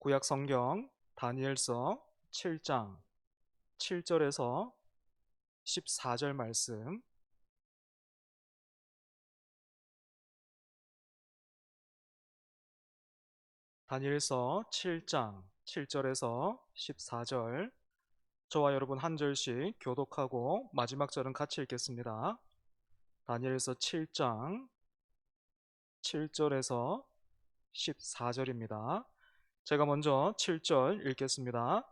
구약 성경 다니엘서 7장 7절에서 14절 말씀, 다니엘서 7장 7절에서 14절, 저와 여러분 한 절씩 교독하고 마지막 절은 같이 읽겠습니다. 다니엘서 7장 7절에서 14절입니다. 제가 먼저 7절 읽겠습니다.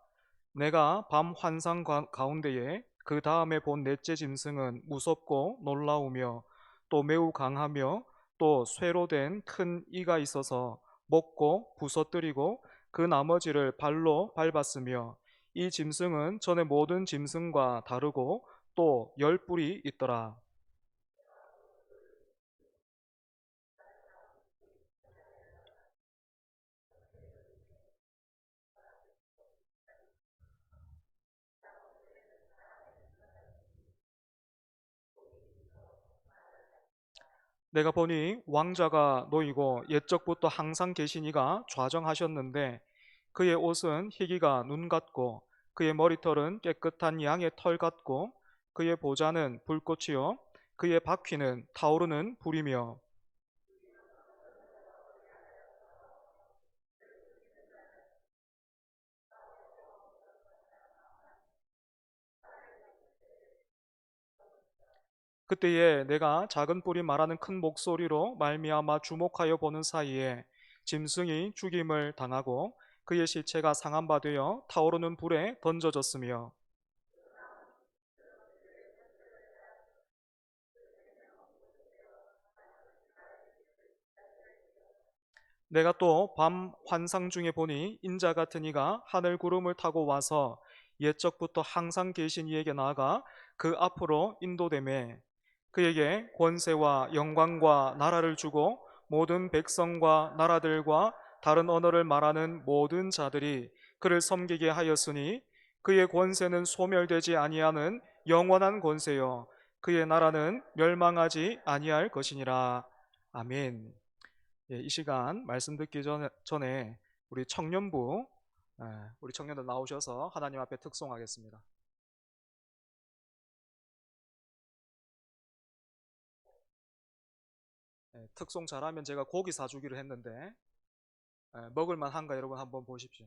내가 밤 환상 가운데에 그 다음에 본 넷째 짐승은 무섭고 놀라우며 또 매우 강하며 또 쇠로 된 큰 이가 있어서 먹고 부서뜨리고 그 나머지를 발로 밟았으며 이 짐승은 전에 모든 짐승과 다르고 또 10뿔이 있더라. 내가 보니 왕자가 놓이고 옛적부터 항상 계신 이가 좌정하셨는데 그의 옷은 희기가 눈 같고 그의 머리털은 깨끗한 양의 털 같고 그의 보좌는 불꽃이요 그의 바퀴는 타오르는 불이며 그때에 내가 작은 뿔이 말하는 큰 목소리로 말미암아 주목하여 보는 사이에 짐승이 죽임을 당하고 그의 시체가 상한 바 되어 타오르는 불에 던져졌으며 내가 또 밤 환상 중에 보니 인자 같은 이가 하늘 구름을 타고 와서 옛적부터 항상 계신 이에게 나아가 그 앞으로 인도되매 그에게 권세와 영광과 나라를 주고 모든 백성과 나라들과 다른 언어를 말하는 모든 자들이 그를 섬기게 하였으니 그의 권세는 소멸되지 아니하는 영원한 권세요 그의 나라는 멸망하지 아니할 것이니라. 아멘. 예, 이 시간 말씀 듣기 전에 우리 청년부, 우리 청년들 나오셔서 하나님 앞에 특송하겠습니다. 특송 잘하면 제가 고기 사주기로 했는데 먹을 만한가 여러분 한번 보십시오.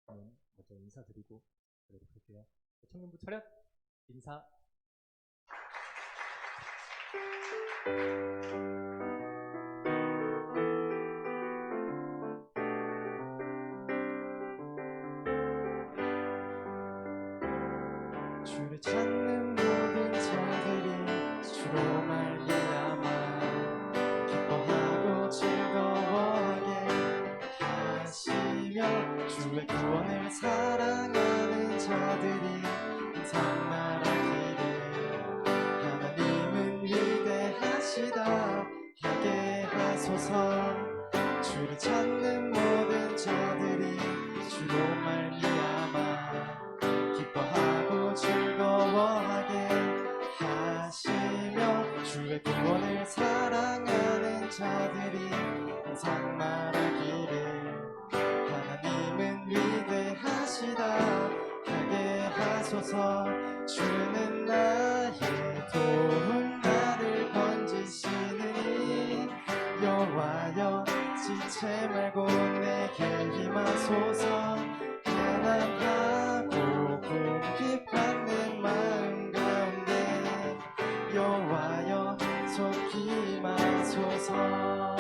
먼저 인사드리고 그러도록 할게요. 청년부 차렷 인사. 주를 찾는 모든 자들이 주로 말미암아 기뻐하고 즐거워하게 하시며 주의 구원을 사랑하는 자들이 항상 말하기를 하나님은 위대하시다 하게 하소서. 주를 찾는 모든 자들이 주로 말미암아 기뻐하고 즐거워하게 하시며 주의 구원을 사랑하는 자들이 항상 말하기를 하나님은 위대하시다 하게 하소서. 주는 나의 도움 나를 건지시느니 여호와여 지체 말고 내게 임하소서. 가난하고 궁핍한 마음 가운데 여호와여 속히 임하소서.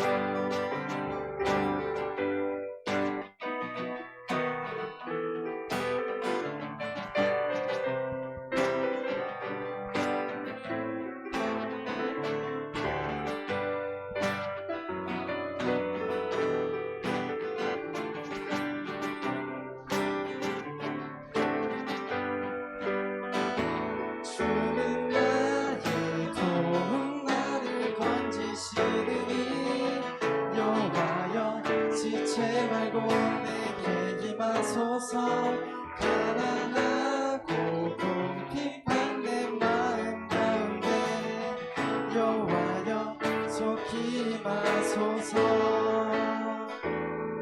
마소서 가난하고 궁핍한 내 마음 가운데 여호와여 속히 마소서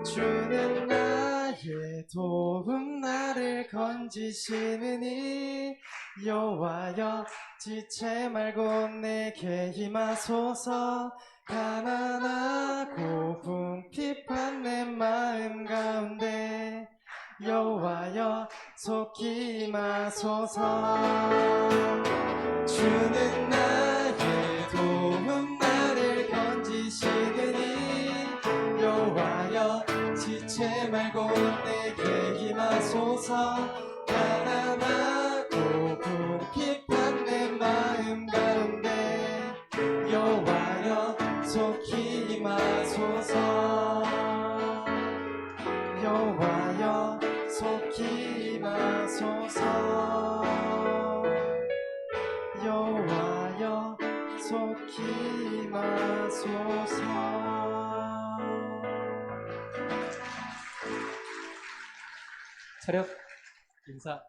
주는 나의 도움 나를 건지시느니 여호와여 지체 말고 내게 임하소서 가난하고 궁핍한 내 마음 가운데 여호와여 속히 임하소서 주는 나의 도움 나를 건지시느니 여호와여 지체 말고 내게 임하소서 가난하고 궁핍한 내 마음 가운데 여호와여 속히 임하소서 여호와여 속히 임하소서 여호와여 속히 임하소서 차렷 인사.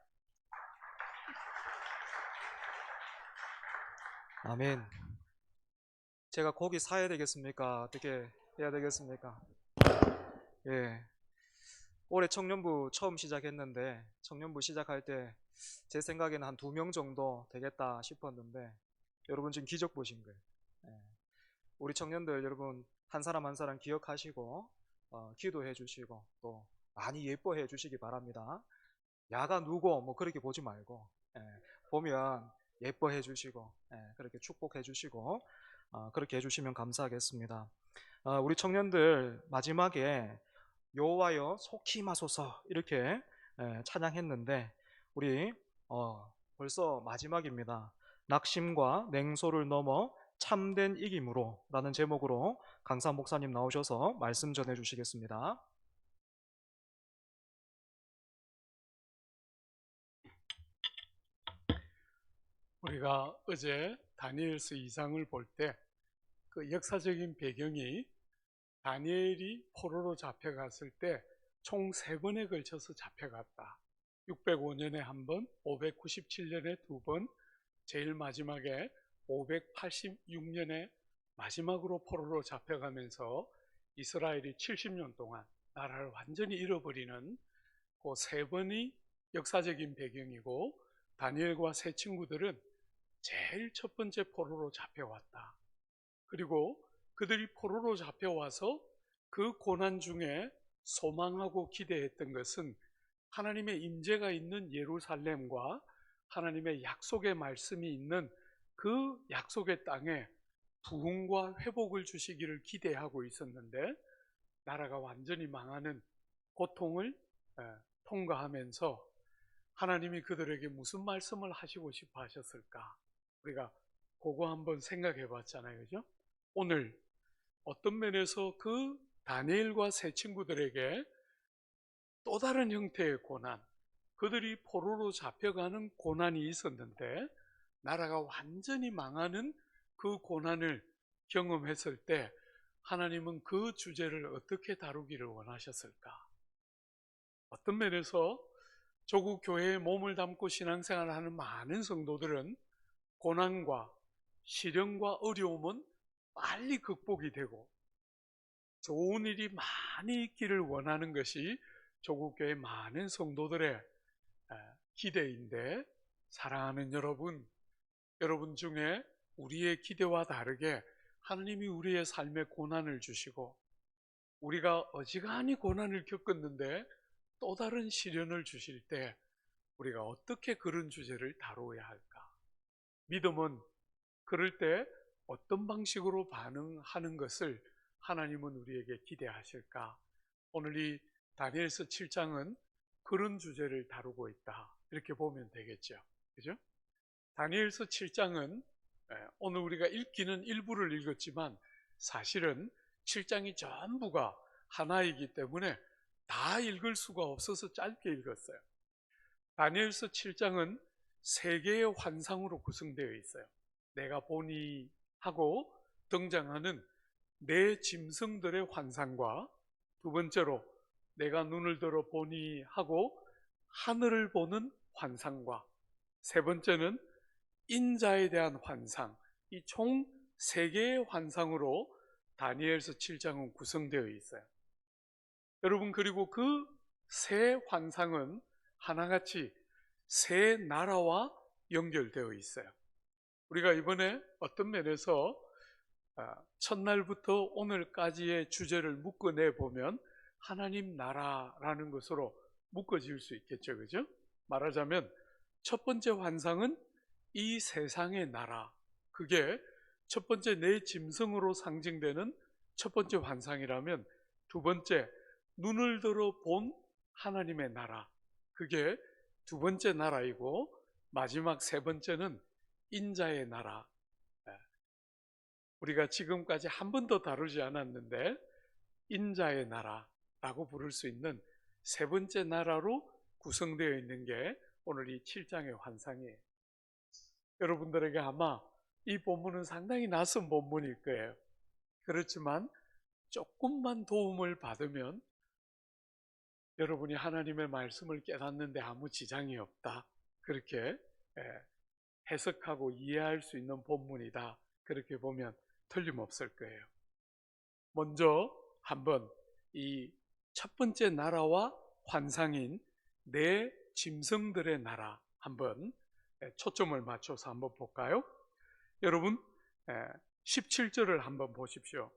아멘. 제가 고기 사야 되겠습니까? 어떻게 해야 되겠습니까? 예. 올해 청년부 처음 시작했는데 청년부 시작할 때 제 생각에는 한 2명 정도 되겠다 싶었는데 여러분 지금 기적 보신 거예요. 예. 우리 청년들 여러분 한 사람 한 사람 기억하시고 기도해 주시고 또 많이 예뻐해 주시기 바랍니다. 야가 누구 뭐 그렇게 보지 말고 보면 예뻐해 주시고 그렇게 축복해 주시고 그렇게 해주시면 감사하겠습니다. 우리 청년들 마지막에 여호와여 속히 임하소서 이렇게 찬양했는데 우리 벌써 마지막입니다. 낙심과 냉소를 넘어 참된 이김으로 라는 제목으로 강사 목사님 나오셔서 말씀 전해 주시겠습니다. 우리가 어제 다니엘서 2장을 볼 때 그 역사적인 배경이 다니엘이 포로로 잡혀갔을 때 총 3번에 걸쳐서 잡혀갔다. 605년에 한 번, 597년에 2번, 제일 마지막에 586년에 마지막으로 포로로 잡혀가면서 이스라엘이 70년 동안 나라를 완전히 잃어버리는 그 3번이 역사적인 배경이고 다니엘과 세 친구들은 제일 첫 번째 포로로 잡혀왔다. 그리고 그들이 포로로 잡혀와서 그 고난 중에 소망하고 기대했던 것은 하나님의 임재가 있는 예루살렘과 하나님의 약속의 말씀이 있는 그 약속의 땅에 부흥과 회복을 주시기를 기대하고 있었는데 나라가 완전히 망하는 고통을 통과하면서 하나님이 그들에게 무슨 말씀을 하시고 싶어 하셨을까? 우리가 그거 한번 생각해 봤잖아요. 그죠? 오늘 어떤 면에서 그 다니엘과 세 친구들에게 또 다른 형태의 고난, 그들이 포로로 잡혀가는 고난이 있었는데 나라가 완전히 망하는 그 고난을 경험했을 때 하나님은 그 주제를 어떻게 다루기를 원하셨을까? 어떤 면에서 조국 교회에 몸을 담고 신앙생활을 하는 많은 성도들은 고난과 시련과 어려움은 빨리 극복이 되고 좋은 일이 많이 있기를 원하는 것이 조국교회 많은 성도들의 기대인데 사랑하는 여러분, 여러분 중에 우리의 기대와 다르게 하나님이 우리의 삶에 고난을 주시고 우리가 어지간히 고난을 겪었는데 또 다른 시련을 주실 때 우리가 어떻게 그런 주제를 다루어야 할까? 믿음은 그럴 때 어떤 방식으로 반응하는 것을 하나님은 우리에게 기대하실까? 오늘 이 다니엘서 7장은 그런 주제를 다루고 있다. 이렇게 보면 되겠죠. 그죠? 다니엘서 7장은 오늘 우리가 읽기는 일부를 읽었지만 사실은 7장이 전부가 하나이기 때문에 다 읽을 수가 없어서 짧게 읽었어요. 다니엘서 7장은 세 개의 환상으로 구성되어 있어요. 내가 보니 하고 등장하는 네 짐승들의 환상과 두 번째로 내가 눈을 들어 보니 하고 하늘을 보는 환상과, 세 번째는 인자에 대한 환상, 이 총 세 개의 환상으로 다니엘서 7장은 구성되어 있어요. 여러분, 그리고 그 세 환상은 하나같이 세 나라와 연결되어 있어요. 우리가 이번에 어떤 면에서 첫날부터 오늘까지의 주제를 묶어내 보면 하나님 나라라는 것으로 묶어질 수 있겠죠, 그죠? 말하자면 첫 번째 환상은 이 세상의 나라, 그게 첫 번째 내 짐승으로 상징되는 첫 번째 환상이라면, 두 번째 눈을 들어 본 하나님의 나라, 그게 두 번째 나라이고, 마지막 세 번째는 인자의 나라. 우리가 지금까지 한 번도 다루지 않았는데 인자의 나라라고 부를 수 있는 세 번째 나라로 구성되어 있는 게 오늘 이 7장의 환상이에요. 여러분들에게 아마 이 본문은 상당히 낯선 본문일 거예요. 그렇지만 조금만 도움을 받으면 여러분이 하나님의 말씀을 깨닫는데 아무 지장이 없다, 그렇게 해석하고 이해할 수 있는 본문이다, 그렇게 보면 틀림없을 거예요. 먼저 한번 이 첫 번째 나라와 환상인 내 짐승들의 나라 한번 초점을 맞춰서 한번 볼까요? 여러분 17절을 한번 보십시오.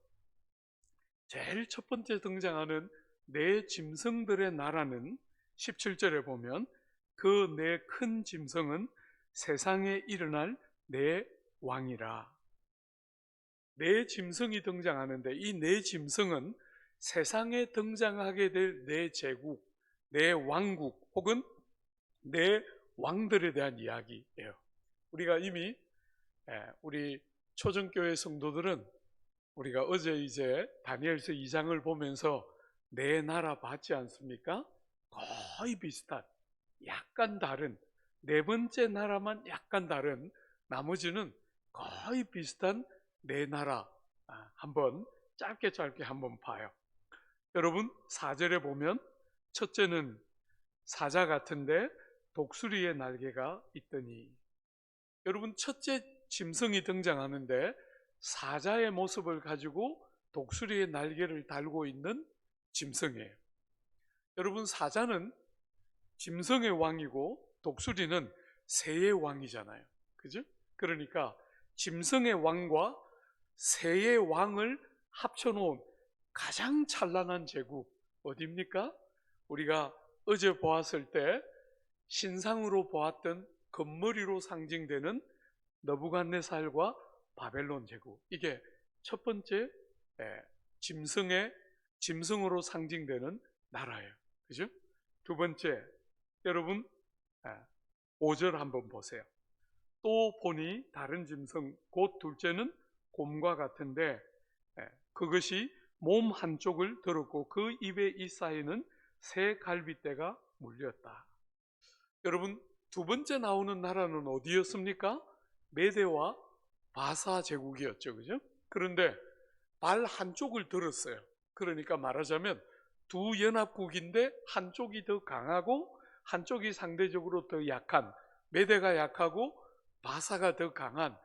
제일 첫 번째 등장하는 내 짐승들의 나라는 17절에 보면 그 내 큰 짐승은 세상에 일어날 내 왕이라. 내 짐승이 등장하는데 이 내 짐승은 세상에 등장하게 될 내 제국, 내 왕국 혹은 내 왕들에 대한 이야기예요. 우리가 이미 우리 초정교회 성도들은 우리가 어제 이제 다니엘서 2장을 보면서 내 나라 봤지 않습니까? 거의 비슷한, 약간 다른, 네 번째 나라만 약간 다른, 나머지는 거의 비슷한 내 나라 한번 짧게 한번 봐요. 여러분 4절에 보면 첫째는 사자 같은데 독수리의 날개가 있더니, 여러분 첫째 짐승이 등장하는데 사자의 모습을 가지고 독수리의 날개를 달고 있는 짐승이에요. 여러분 사자는 짐승의 왕이고 독수리는 새의 왕이잖아요, 그죠? 그러니까 짐승의 왕과 새의 왕을 합쳐놓은 가장 찬란한 제국 어디입니까? 우리가 어제 보았을 때 신상으로 보았던 금머리로 상징되는 느부갓네살과 바벨론 제국, 이게 첫 번째 짐승으로 상징되는 나라예요, 그죠? 두 번째, 여러분 5절 한번 보세요. 또 보니 다른 짐승 곧 둘째는 곰과 같은데 그것이 몸 한쪽을 들었고 그 입에 잇사이는 새 갈빗대가 물렸다. 여러분 두 번째 나오는 나라는 어디였습니까? 메대와 바사 제국이었죠, 그죠? 그런데 발 한쪽을 들었어요. 그러니까 말하자면 두 연합국인데 한쪽이 더 강하고 한쪽이 상대적으로 더 약한, 메대가 약하고 바사가 더 강한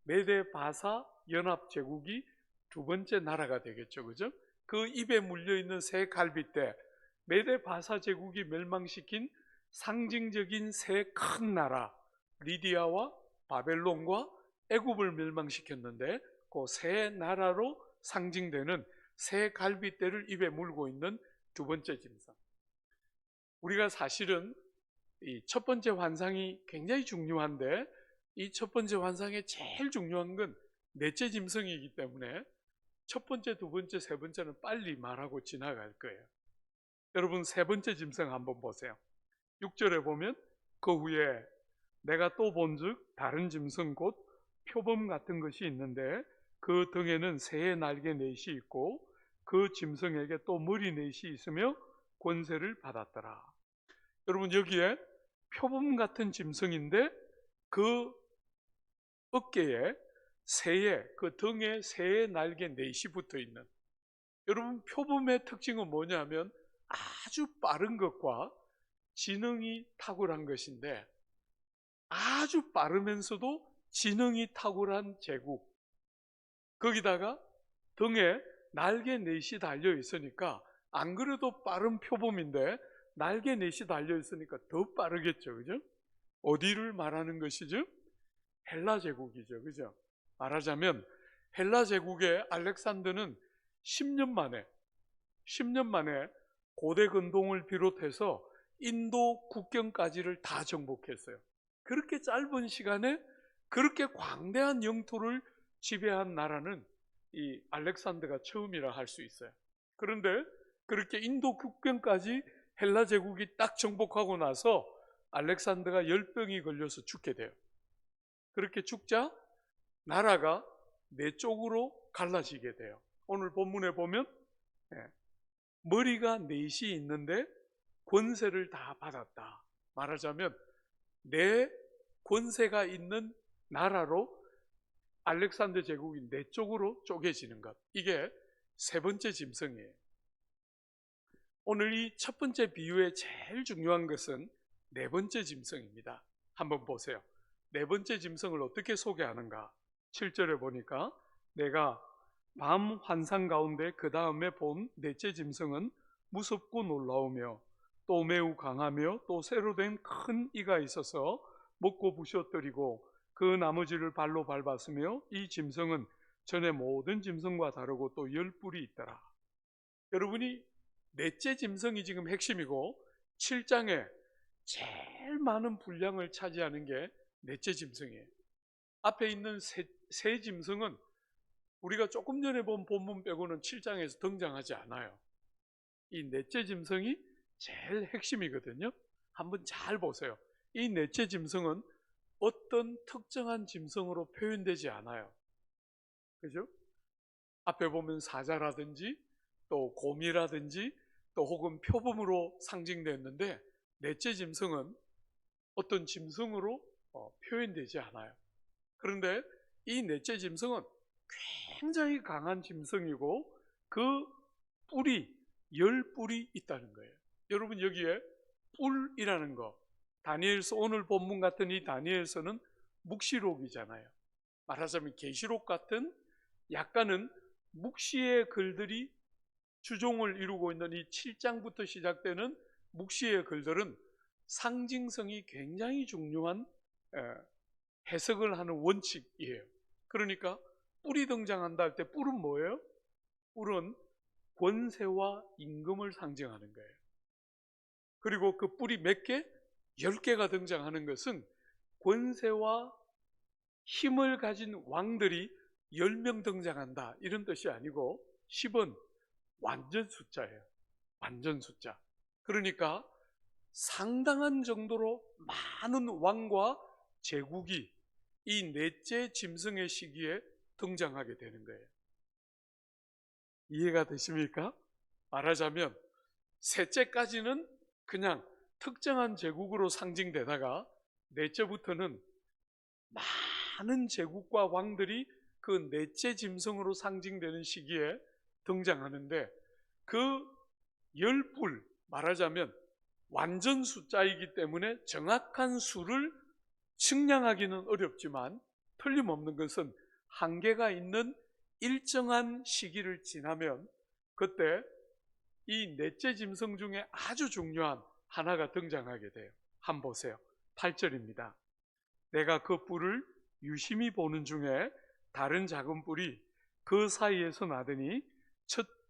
메대 바사 연합제국이 두 번째 나라가 되겠죠, 그죠? 그 입에 물려있는 새 갈빗대, 메대 바사 제국이 멸망시킨 상징적인 세 큰 나라 리디아와 바벨론과 애굽을 멸망시켰는데 그 세 나라로 상징되는 새 갈빗대를 입에 물고 있는 두 번째 짐승. 우리가 사실은 이 첫 번째 환상이 굉장히 중요한데 이 첫 번째 환상의 제일 중요한 건 넷째 짐승이기 때문에 첫 번째, 두 번째, 세 번째는 빨리 말하고 지나갈 거예요. 여러분 세 번째 짐승 한번 보세요. 6절에 보면 그 후에 내가 또 본즉 다른 짐승 곧 표범 같은 것이 있는데 그 등에는 새의 날개 넷이 있고 그 짐승에게 또 머리 넷이 있으며 권세를 받았더라. 여러분 여기에 표범 같은 짐승인데 그 어깨에 새의, 그 등에 새의 날개 넷이 붙어 있는, 여러분 표범의 특징은 뭐냐면 아주 빠른 것과 지능이 탁월한 것인데, 아주 빠르면서도 지능이 탁월한 제국, 거기다가 등에 날개 넷이 달려 있으니까, 안 그래도 빠른 표범인데 날개 넷이 달려 있으니까 더 빠르겠죠, 그죠? 어디를 말하는 것이죠? 헬라 제국이죠, 그죠? 말하자면 헬라 제국의 알렉산더는 10년 만에 고대 근동을 비롯해서 인도 국경까지를 다 정복했어요. 그렇게 짧은 시간에 그렇게 광대한 영토를 지배한 나라는 이 알렉산더가 처음이라 할 수 있어요. 그런데 그렇게 인도 국경까지 헬라 제국이 딱 정복하고 나서 알렉산더가 열병이 걸려서 죽게 돼요. 그렇게 죽자 나라가 네 쪽으로 갈라지게 돼요. 오늘 본문에 보면 머리가 넷이 있는데 권세를 다 받았다. 말하자면 네 권세가 있는 나라로 알렉산더 제국이 네 쪽으로 쪼개지는 것. 이게 세 번째 짐승이에요. 오늘 이 첫 번째 비유의 제일 중요한 것은 네 번째 짐승입니다. 한번 보세요. 네 번째 짐승을 어떻게 소개하는가? 7절에 보니까 내가 밤 환상 가운데 그 다음에 본 넷째 짐승은 무섭고 놀라우며 또 매우 강하며 또 새로 된 큰 이가 있어서 먹고 부셔뜨리고 그 나머지를 발로 밟았으며 이 짐승은 전에 모든 짐승과 다르고 또 10뿔이 있더라. 여러분이 넷째 짐승이 지금 핵심이고 7장에 제일 많은 분량을 차지하는 게 넷째 짐승이에요. 앞에 있는 세 짐승은 우리가 조금 전에 본 본문 빼고는 7장에서 등장하지 않아요. 이 넷째 짐승이 제일 핵심이거든요. 한번 잘 보세요. 이 넷째 짐승은 어떤 특정한 짐승으로 표현되지 않아요. 그죠? 앞에 보면 사자라든지 또 곰이라든지 또 혹은 표범으로 상징됐는데 넷째 짐승은 어떤 짐승으로 표현되지 않아요. 그런데 이 넷째 짐승은 굉장히 강한 짐승이고 그 뿔이 10뿔이 있다는 거예요. 여러분 여기에 뿔이라는 거, 다니엘서 오늘 본문 같은 이 다니엘서는 묵시록이잖아요. 말하자면 계시록 같은 약간은 묵시의 글들이 주종을 이루고 있는 이 7장부터 시작되는 묵시의 글들은 상징성이 굉장히 중요한 해석을 하는 원칙이에요. 그러니까 뿔이 등장한다 할 때 뿔은 뭐예요? 뿔은 권세와 임금을 상징하는 거예요. 그리고 그 뿔이 몇 개? 10개가 등장하는 것은 권세와 힘을 가진 왕들이 10명 등장한다 이런 뜻이 아니고 10은 완전 숫자예요. 완전 숫자. 그러니까 상당한 정도로 많은 왕과 제국이 이 넷째 짐승의 시기에 등장하게 되는 거예요. 이해가 되십니까? 말하자면 셋째까지는 그냥 특정한 제국으로 상징되다가 넷째부터는 많은 제국과 왕들이 그 넷째 짐승으로 상징되는 시기에 등장하는데 그 10뿔, 말하자면 완전 숫자이기 때문에 정확한 수를 측량하기는 어렵지만 틀림없는 것은 한계가 있는 일정한 시기를 지나면 그때 이 넷째 짐승 중에 아주 중요한 하나가 등장하게 돼요. 한번 보세요. 8절입니다. 내가 그 뿔을 유심히 보는 중에 다른 작은 뿔이 그 사이에서 나더니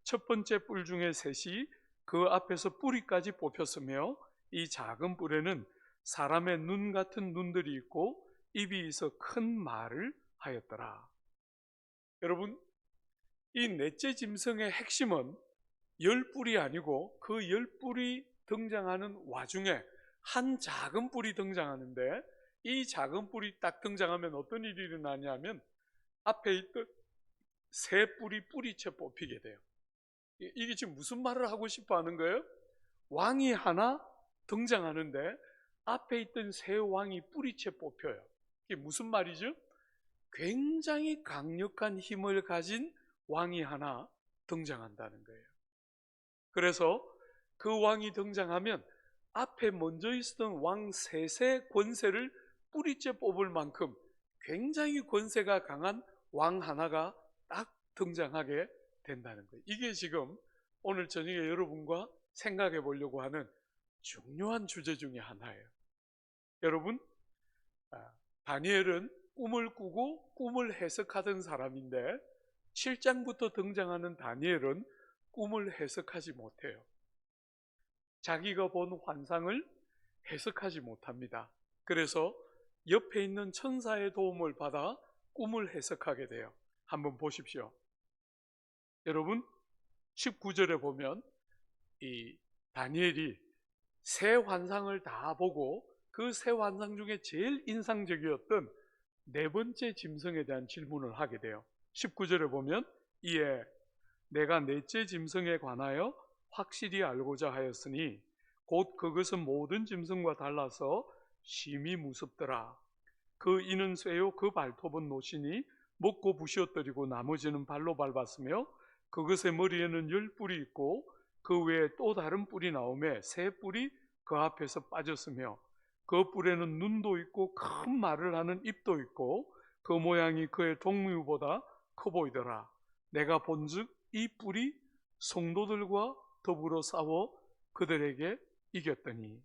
첫 번째 뿔 중에 셋이 그 앞에서 뿌리까지 뽑혔으며 이 작은 뿔에는 사람의 눈 같은 눈들이 있고 입이 있어 큰 말을 하였더라. 여러분, 이 넷째 짐승의 핵심은 10뿔이 아니고 그 10뿔이 등장하는 와중에 한 작은 뿔이 등장하는데 이 작은 뿔이 딱 등장하면 어떤 일이 일어나냐면 앞에 있던 세 뿔이 뿌리채 뽑히게 돼요. 이게 지금 무슨 말을 하고 싶어 하는 거예요? 왕이 하나 등장하는데 앞에 있던 세 왕이 뿌리채 뽑혀요. 이게 무슨 말이죠? 굉장히 강력한 힘을 가진 왕이 하나 등장한다는 거예요. 그래서 그 왕이 등장하면 앞에 먼저 있었던 왕 셋의 권세를 뿌리째 뽑을 만큼 굉장히 권세가 강한 왕 하나가 딱 등장하게 된다는 거예요. 이게 지금 오늘 저녁에 여러분과 생각해 보려고 하는 중요한 주제 중에 하나예요. 여러분, 다니엘은 꿈을 꾸고 꿈을 해석하던 사람인데 7장부터 등장하는 다니엘은 꿈을 해석하지 못해요. 자기가 본 환상을 해석하지 못합니다. 그래서 옆에 있는 천사의 도움을 받아 꿈을 해석하게 돼요. 한번 보십시오. 여러분, 19절에 보면 이 다니엘이 세 환상을 다 보고 그 세 환상 중에 제일 인상적이었던 네 번째 짐승에 대한 질문을 하게 돼요. 19절에 보면 이에 내가 넷째 짐승에 관하여 확실히 알고자 하였으니 곧 그것은 모든 짐승과 달라서 심히 무섭더라. 그 이는 쇠요 그 발톱은 노시니 먹고 부시어뜨리고 나머지는 발로 밟았으며 그것의 머리에는 10뿔이 있고 그 외에 또 다른 뿔이 나오매 세 뿔이 그 앞에서 빠졌으며 그 뿔에는 눈도 있고 큰 말을 하는 입도 있고 그 모양이 그의 동무보다 커 보이더라. 내가 본즉 이 뿔이 성도들과 더불어 싸워 그들에게 이겼더니.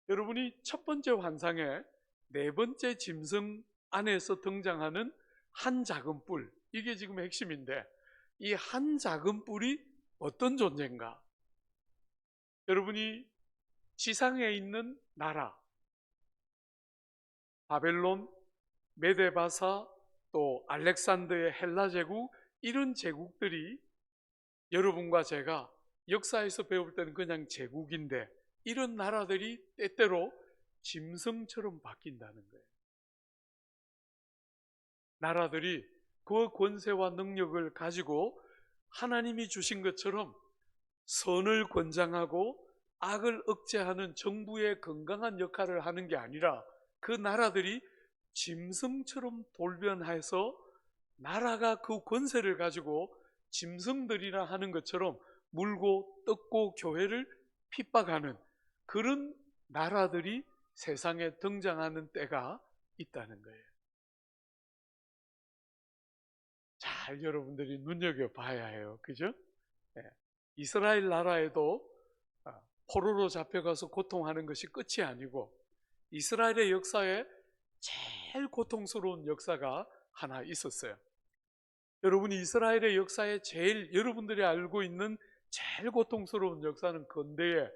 여러분이 첫 번째 환상에 네 번째 짐승 안에서 등장하는 한 작은 뿔, 이게 지금 핵심인데 이 한 작은 뿔이 어떤 존재인가? 여러분이 지상에 있는 나라, 바벨론, 메데바사, 또 알렉산더의 헬라 제국, 이런 제국들이 여러분과 제가 역사에서 배울 때는 그냥 제국인데 이런 나라들이 때때로 짐승처럼 바뀐다는 거예요. 나라들이 그 권세와 능력을 가지고 하나님이 주신 것처럼 선을 권장하고 악을 억제하는 정부의 건강한 역할을 하는 게 아니라 그 나라들이 짐승처럼 돌변해서 나라가 그 권세를 가지고 짐승들이라 하는 것처럼 물고 뜯고 교회를 핍박하는 그런 나라들이 세상에 등장하는 때가 있다는 거예요. 잘 여러분들이 눈여겨봐야 해요. 그죠? 네. 이스라엘 나라에도 포로로 잡혀가서 고통하는 것이 끝이 아니고 이스라엘의 역사에 제일 고통스러운 역사가 하나 있었어요. 여러분이 이스라엘의 역사에 제일 여러분들이 알고 있는 제일 고통스러운 역사는 근대에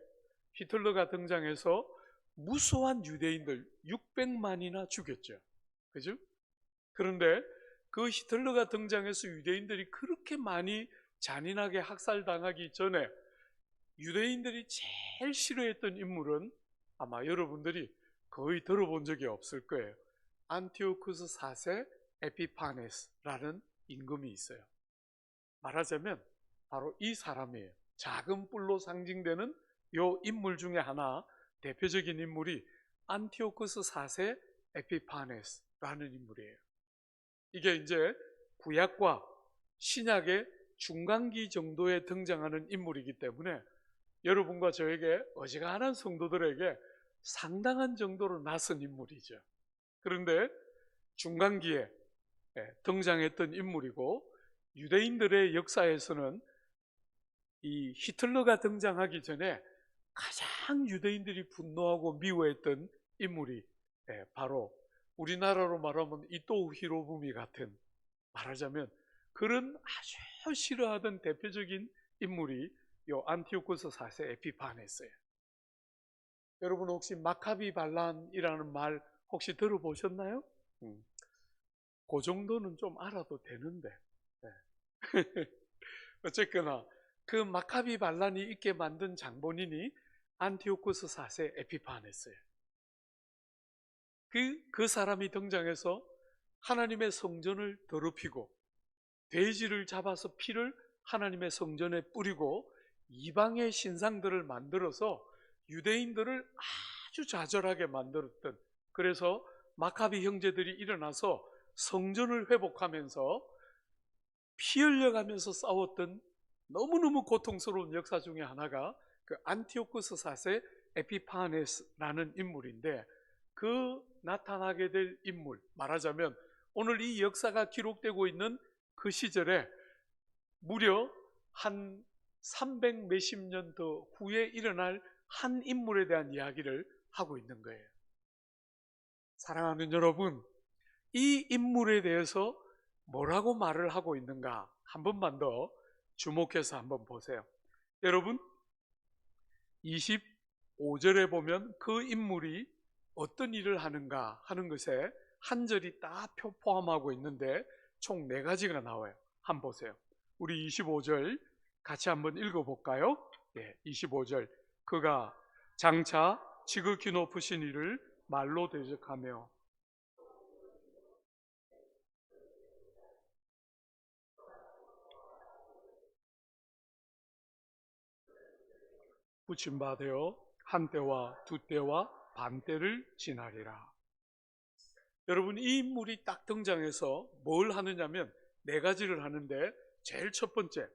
히틀러가 등장해서 무수한 유대인들 600만이나 죽였죠. 그죠? 그런데 그 히틀러가 등장해서 유대인들이 그렇게 많이 잔인하게 학살당하기 전에 유대인들이 제일 싫어했던 인물은 아마 여러분들이 거의 들어본 적이 없을 거예요. 안티오쿠스 4세 에피파네스라는 임금이 있어요. 말하자면 바로 이 사람이에요. 작은 뿔로 상징되는 이 인물 중에 하나, 대표적인 인물이 안티오쿠스 4세 에피파네스라는 인물이에요. 이게 이제 구약과 신약의 중간기 정도에 등장하는 인물이기 때문에 여러분과 저에게 어지간한 성도들에게 상당한 정도로 낯선 인물이죠. 그런데 중간기에 등장했던 인물이고 유대인들의 역사에서는 이 히틀러가 등장하기 전에 가장 유대인들이 분노하고 미워했던 인물이 바로 우리나라로 말하면 이토우 히로부미 같은, 말하자면 그런 아주 싫어하던 대표적인 인물이 요 안티오쿠스 4세 에피파네스예요. 여러분 혹시 마카비 반란이라는 말 혹시 들어보셨나요? 그 정도는 좀 알아도 되는데. 어쨌거나 그 마카비 반란이 있게 만든 장본인이 안티오쿠스 4세 에피파네스예요. 그 사람이 등장해서 하나님의 성전을 더럽히고 돼지를 잡아서 피를 하나님의 성전에 뿌리고 이방의 신상들을 만들어서 유대인들을 아주 좌절하게 만들었던, 그래서 마카비 형제들이 일어나서 성전을 회복하면서 피 흘려가면서 싸웠던 너무너무 고통스러운 역사 중에 하나가 그 안티오쿠스 4세 에피파네스라는 인물인데, 그 나타나게 될 인물, 말하자면 오늘 이 역사가 기록되고 있는 그 시절에 무려 한 300 몇십 년 더 후에 일어날 한 인물에 대한 이야기를 하고 있는 거예요. 사랑하는 여러분, 이 인물에 대해서 뭐라고 말을 하고 있는가 한 번만 더 주목해서 한번 보세요. 여러분, 25절에 보면 그 인물이 어떤 일을 하는가 하는 것에 한 절이 딱 포함하고 있는데 총 4가지가 나와요. 한번 보세요. 우리 25절 같이 한번 읽어볼까요? 25절. 그가 장차 지극히 높으신 이를 말로 대적하며 붙임받아 한 때와 두 때와 반 때를 지나리라. 여러분, 이 인물이 딱 등장해서 뭘 하느냐면 4가지를 하는데, 제일 첫 번째,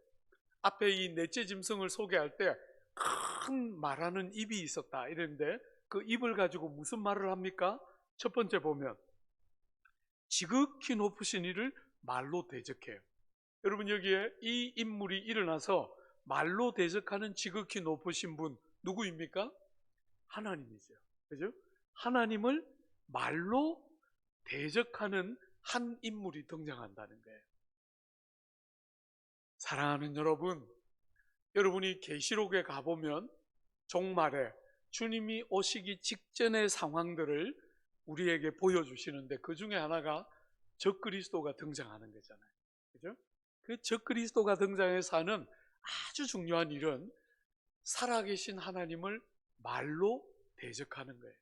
앞에 이 넷째 짐승을 소개할 때 큰 말하는 입이 있었다 이랬는데, 그 입을 가지고 무슨 말을 합니까? 첫 번째 보면 지극히 높으신 이를 말로 대적해요. 여러분, 여기에 이 인물이 일어나서 말로 대적하는 지극히 높으신 분 누구입니까? 하나님이죠. 그죠? 하나님을 말로 대적하는 한 인물이 등장한다는 거예요. 사랑하는 여러분, 여러분이 계시록에 가보면 종말에 주님이 오시기 직전의 상황들을 우리에게 보여주시는데, 그 중에 하나가 적그리스도가 등장하는 거잖아요. 그죠? 그 적그리스도가 등장해서 하는 아주 중요한 일은 살아계신 하나님을 말로 대적하는 거예요.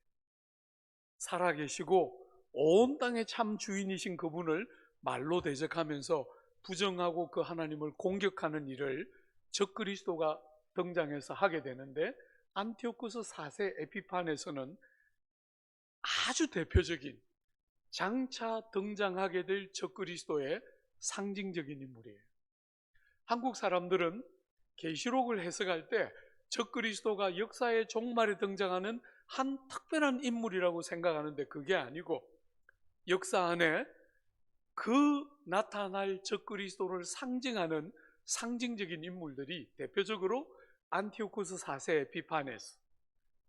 살아계시고 온 땅의 참 주인이신 그분을 말로 대적하면서 부정하고 그 하나님을 공격하는 일을 적그리스도가 등장해서 하게 되는데, 안티오쿠스 4세 에피판에서는 아주 대표적인 장차 등장하게 될 적그리스도의 상징적인 인물이에요. 한국 사람들은 계시록을 해석할 때 적그리스도가 역사의 종말에 등장하는 한 특별한 인물이라고 생각하는데, 그게 아니고 역사 안에 그 나타날 적그리스도를 상징하는 상징적인 인물들이 대표적으로 안티오쿠스 4세 에피파네스,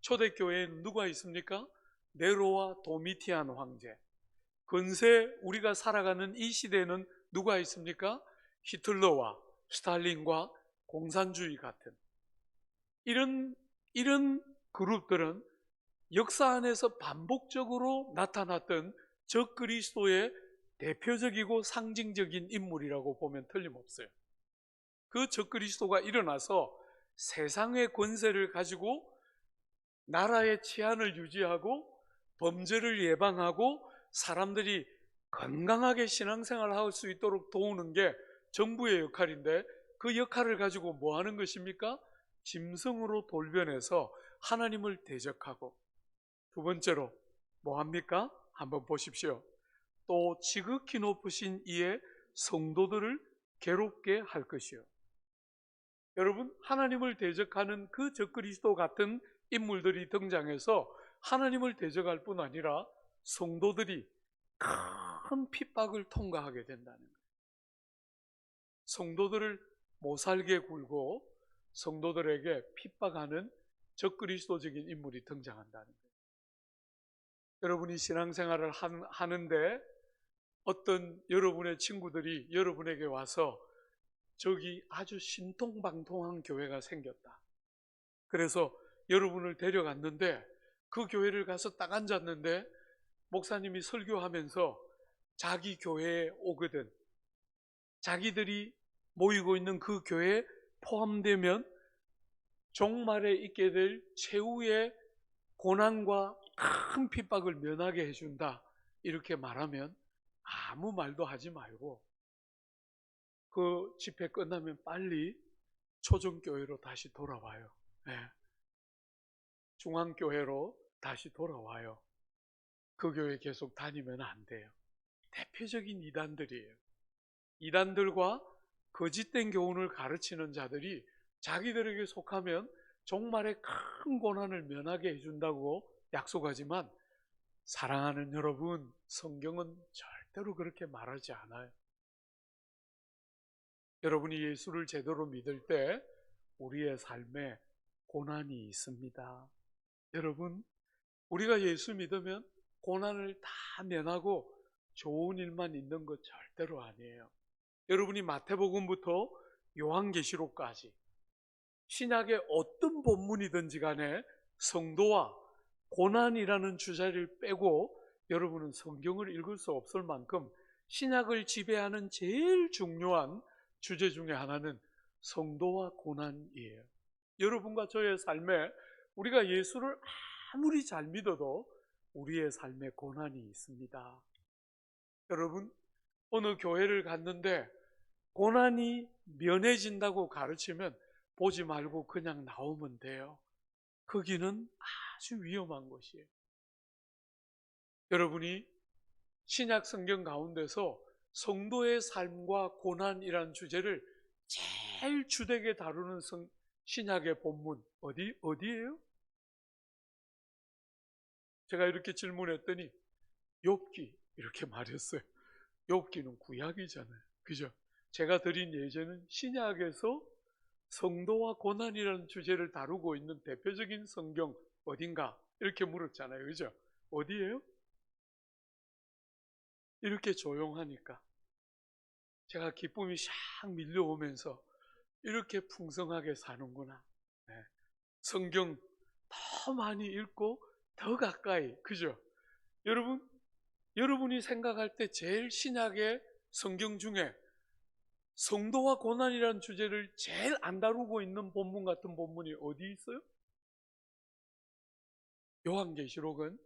초대교회에 누가 있습니까? 네로와 도미티안 황제. 근세 우리가 살아가는 이 시대에는 누가 있습니까? 히틀러와 스탈린과 공산주의 같은 이런 그룹들은 역사 안에서 반복적으로 나타났던 적그리스도의 대표적이고 상징적인 인물이라고 보면 틀림없어요. 그 적그리스도가 일어나서 세상의 권세를 가지고 나라의 치안을 유지하고 범죄를 예방하고 사람들이 건강하게 신앙생활을 할 수 있도록 도우는 게 정부의 역할인데, 그 역할을 가지고 뭐 하는 것입니까? 짐승으로 돌변해서 하나님을 대적하고, 두 번째로 뭐 합니까? 한번 보십시오. 또 지극히 높으신 이의 성도들을 괴롭게 할 것이요. 여러분, 하나님을 대적하는 그 적그리스도 같은 인물들이 등장해서 하나님을 대적할 뿐 아니라 성도들이 큰 핍박을 통과하게 된다는 거예요. 성도들을 못살게 굴고 성도들에게 핍박하는 적그리스도적인 인물이 등장한다는 거예요. 여러분이 신앙생활을 하는데 어떤 여러분의 친구들이 여러분에게 와서 저기 아주 신통방통한 교회가 생겼다. 그래서 여러분을 데려갔는데 그 교회를 가서 딱 앉았는데 목사님이 설교하면서 자기 교회에 오거든 자기들이 모이고 있는 그 교회에 포함되면 종말에 있게 될 최후의 고난과 큰 핍박을 면하게 해준다, 이렇게 말하면 아무 말도 하지 말고 그 집회 끝나면 빨리 초정교회로 다시 돌아와요. 네. 중앙교회로 다시 돌아와요. 그 교회 계속 다니면 안 돼요. 대표적인 이단들이에요. 이단들과 거짓된 교훈을 가르치는 자들이 자기들에게 속하면 종말의 큰 고난을 면하게 해준다고 약속하지만, 사랑하는 여러분, 성경은 절대로 그렇게 말하지 않아요. 여러분이 예수를 제대로 믿을 때 우리의 삶에 고난이 있습니다. 여러분, 우리가 예수 믿으면 고난을 다 면하고 좋은 일만 있는 것 절대로 아니에요. 여러분이 마태복음부터 요한계시록까지 신약의 어떤 본문이든지 간에 성도와 고난이라는 주제를 빼고 여러분은 성경을 읽을 수 없을 만큼 신약을 지배하는 제일 중요한 주제 중에 하나는 성도와 고난이에요. 여러분과 저의 삶에 우리가 예수를 아무리 잘 믿어도 우리의 삶에 고난이 있습니다. 여러분, 어느 교회를 갔는데 고난이 면해진다고 가르치면 보지 말고 그냥 나오면 돼요. 거기는 아주 위험한 곳이에요. 여러분이 신약 성경 가운데서 성도의 삶과 고난이라는 주제를 제일 주되게 다루는 신약의 본문 어디예요? 제가 이렇게 질문했더니 욥기 이렇게 말했어요. 욥기는 구약이잖아요. 그죠? 제가 드린 예제는 신약에서 성도와 고난이라는 주제를 다루고 있는 대표적인 성경 어딘가 이렇게 물었잖아요. 그죠? 어디예요? 이렇게 조용하니까 제가 기쁨이 샥 밀려오면서 이렇게 풍성하게 사는구나. 네. 성경 더 많이 읽고 더 가까이, 그죠? 여러분이 생각할 때 제일 신약의 성경 중에 성도와 고난이라는 주제를 제일 안 다루고 있는 본문 같은 본문이 어디 있어요? 요한계시록은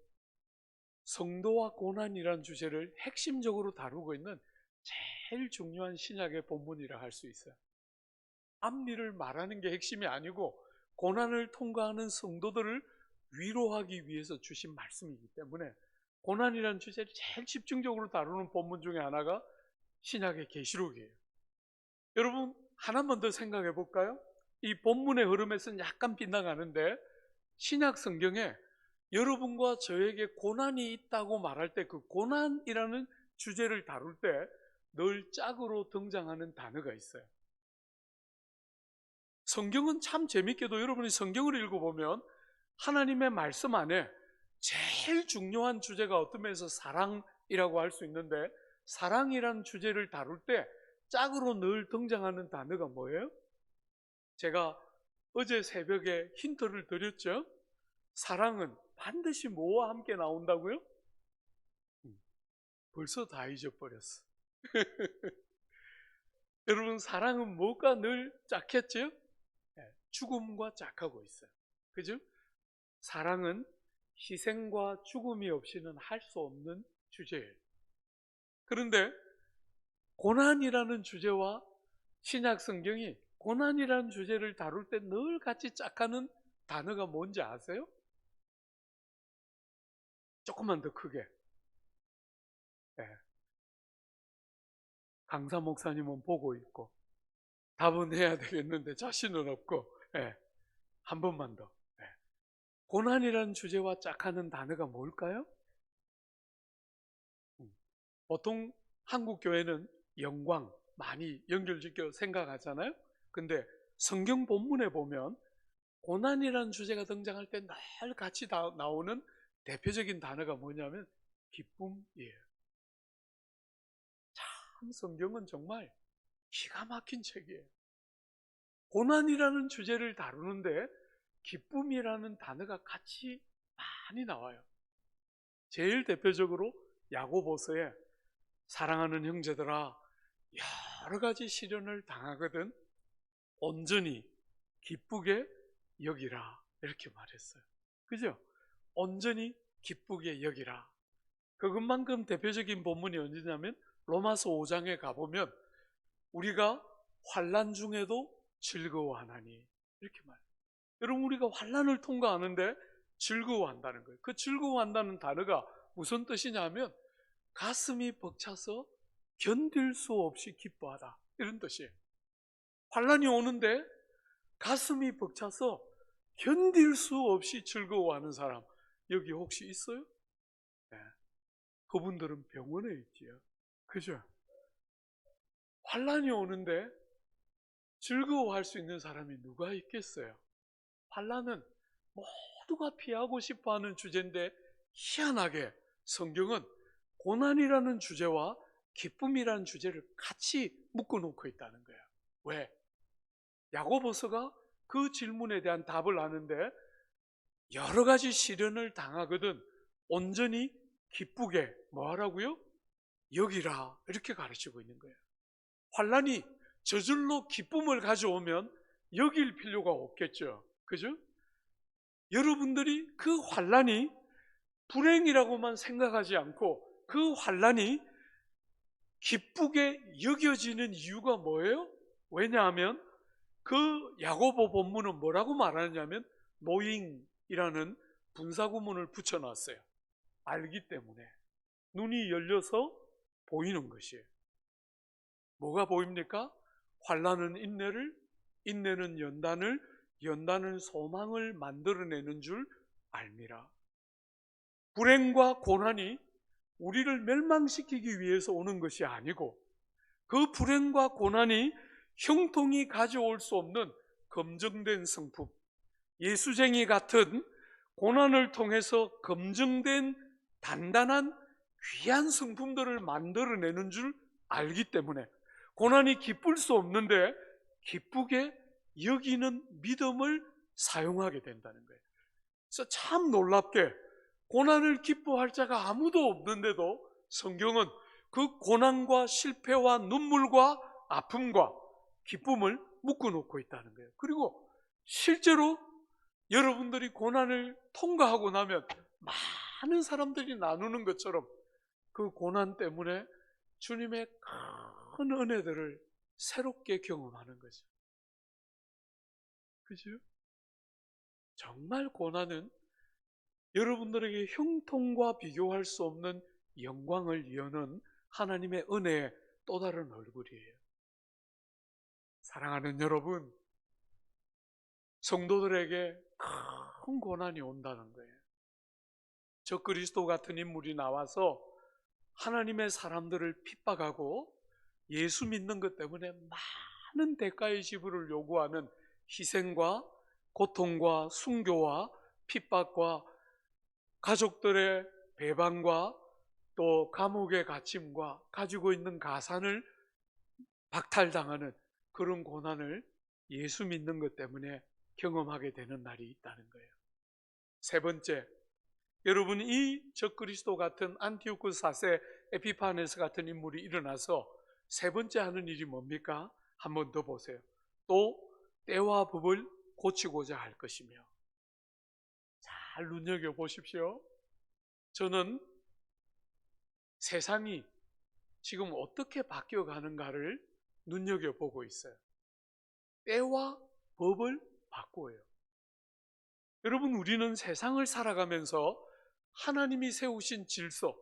성도와 고난이라는 주제를 핵심적으로 다루고 있는 제일 중요한 신약의 본문이라 할 수 있어요. 앞일을 말하는 게 핵심이 아니고 고난을 통과하는 성도들을 위로하기 위해서 주신 말씀이기 때문에 고난이라는 주제를 제일 집중적으로 다루는 본문 중에 하나가 신약의 계시록이에요. 여러분, 하나만 더 생각해 볼까요? 이 본문의 흐름에서는 약간 빗나가는데 신약 성경에 여러분과 저에게 고난이 있다고 말할 때 그 고난이라는 주제를 다룰 때 늘 짝으로 등장하는 단어가 있어요. 성경은 참 재밌게도 여러분이 성경을 읽어보면 하나님의 말씀 안에 제일 중요한 주제가 어떤 면에서 사랑이라고 할 수 있는데, 사랑이라는 주제를 다룰 때 짝으로 늘 등장하는 단어가 뭐예요? 제가 어제 새벽에 힌트를 드렸죠? 사랑은 반드시 뭐와 함께 나온다고요? 벌써 다 잊어버렸어. 여러분, 사랑은 뭐가 늘 짝했죠? 죽음과 짝하고 있어요. 그죠? 사랑은 희생과 죽음이 없이는 할 수 없는 주제예요. 그런데 고난이라는 주제와 신약 성경이 고난이라는 주제를 다룰 때 늘 같이 짝하는 단어가 뭔지 아세요? 조금만 더 크게. 강사 목사님은 보고 있고 답은 해야 되겠는데 자신은 없고, 한 번만 더. 고난이라는 주제와 짝하는 단어가 뭘까요? 보통 한국 교회는 영광 많이 연결짓겨 생각하잖아요. 근데 성경 본문에 보면 고난이라는 주제가 등장할 때 늘 같이 나오는 대표적인 단어가 뭐냐면 기쁨이에요. 참 성경은 정말 기가 막힌 책이에요. 고난이라는 주제를 다루는데 기쁨이라는 단어가 같이 많이 나와요. 제일 대표적으로 야고보서에 사랑하는 형제들아, 여러 가지 시련을 당하거든 온전히 기쁘게 여기라, 이렇게 말했어요. 그죠? 온전히 기쁘게 여기라. 그것만큼 대표적인 본문이 언제냐면 로마서 5장에 가보면 우리가 환난 중에도 즐거워하나니, 이렇게 말해요. 여러분, 우리가 환난을 통과하는데 즐거워한다는 거예요. 그 즐거워한다는 단어가 무슨 뜻이냐면 가슴이 벅차서 견딜 수 없이 기뻐하다, 이런 뜻이에요. 환란이 오는데 가슴이 벅차서 견딜 수 없이 즐거워하는 사람 여기 혹시 있어요? 네. 그분들은 병원에 있지요. 그죠? 환란이 오는데 즐거워할 수 있는 사람이 누가 있겠어요? 환란은 모두가 피하고 싶어하는 주제인데 희한하게 성경은 고난이라는 주제와 기쁨이라는 주제를 같이 묶어놓고 있다는 거예요. 왜? 야고보서가 그 질문에 대한 답을 아는데 여러 가지 시련을 당하거든 온전히 기쁘게 뭐하라고요? 여기라 이렇게 가르치고 있는 거예요. 환란이 저절로 기쁨을 가져오면 여길 필요가 없겠죠. 그죠? 여러분들이 그 환란이 불행이라고만 생각하지 않고 그 환란이 기쁘게 여겨지는 이유가 뭐예요? 왜냐하면 그 야고보 본문은 뭐라고 말하느냐면 노잉이라는 분사구문을 붙여놨어요. 알기 때문에 눈이 열려서 보이는 것이에요. 뭐가 보입니까? 환난은 인내를, 인내는 연단을, 연단은 소망을 만들어내는 줄 알미라. 불행과 고난이 우리를 멸망시키기 위해서 오는 것이 아니고 그 불행과 고난이 형통이 가져올 수 없는 검증된 성품, 예수쟁이 같은 고난을 통해서 검증된 단단한 귀한 성품들을 만들어내는 줄 알기 때문에 고난이 기쁠 수 없는데 기쁘게 여기는 믿음을 사용하게 된다는 거예요. 그래서 참 놀랍게 고난을 기뻐할 자가 아무도 없는데도 성경은 그 고난과 실패와 눈물과 아픔과 기쁨을 묶어놓고 있다는 거예요. 그리고 실제로 여러분들이 고난을 통과하고 나면 많은 사람들이 나누는 것처럼 그 고난 때문에 주님의 큰 은혜들을 새롭게 경험하는 거죠. 그죠? 정말 고난은 여러분들에게 형통과 비교할 수 없는 영광을 여는 하나님의 은혜의 또 다른 얼굴이에요. 사랑하는 여러분, 성도들에게 큰 고난이 온다는 거예요. 저 그리스도 같은 인물이 나와서 하나님의 사람들을 핍박하고 예수 믿는 것 때문에 많은 대가의 지불을 요구하는 희생과 고통과 순교와 핍박과 가족들의 배반과 또 감옥의 갇힘과 가지고 있는 가산을 박탈당하는 그런 고난을 예수 믿는 것 때문에 경험하게 되는 날이 있다는 거예요. 세 번째, 여러분 이 적그리스도 같은 안티오쿠 4세 에피파네스 같은 인물이 일어나서 세 번째 하는 일이 뭡니까? 한 번 더 보세요. 또 때와 법을 고치고자 할 것이며. 잘 눈여겨보십시오. 저는 세상이 지금 어떻게 바뀌어가는가를 눈여겨보고 있어요. 때와 법을 바꾸어요. 여러분, 우리는 세상을 살아가면서 하나님이 세우신 질서,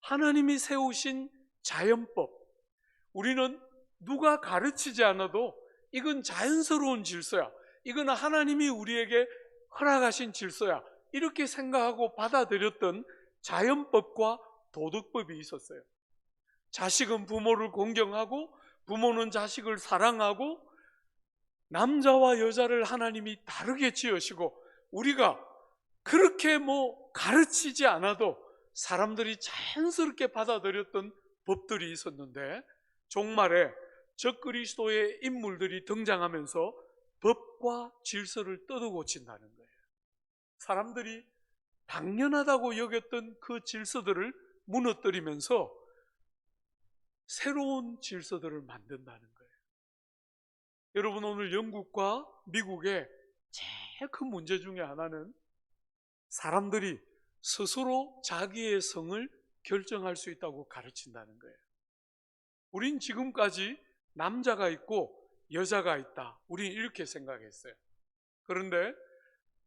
하나님이 세우신 자연법, 우리는 누가 가르치지 않아도 이건 자연스러운 질서야, 이건 하나님이 우리에게 허락하신 질서야, 이렇게 생각하고 받아들였던 자연법과 도덕법이 있었어요. 자식은 부모를 공경하고 부모는 자식을 사랑하고 남자와 여자를 하나님이 다르게 지으시고 우리가 그렇게 가르치지 않아도 사람들이 자연스럽게 받아들였던 법들이 있었는데 종말에 적그리스도의 인물들이 등장하면서 법과 질서를 뜯어고친다는 거예요. 사람들이 당연하다고 여겼던 그 질서들을 무너뜨리면서 새로운 질서들을 만든다는 거예요. 여러분, 오늘 영국과 미국의 제일 큰 문제 중에 하나는 사람들이 스스로 자기의 성을 결정할 수 있다고 가르친다는 거예요. 우린 지금까지 남자가 있고 여자가 있다, 우린 이렇게 생각했어요. 그런데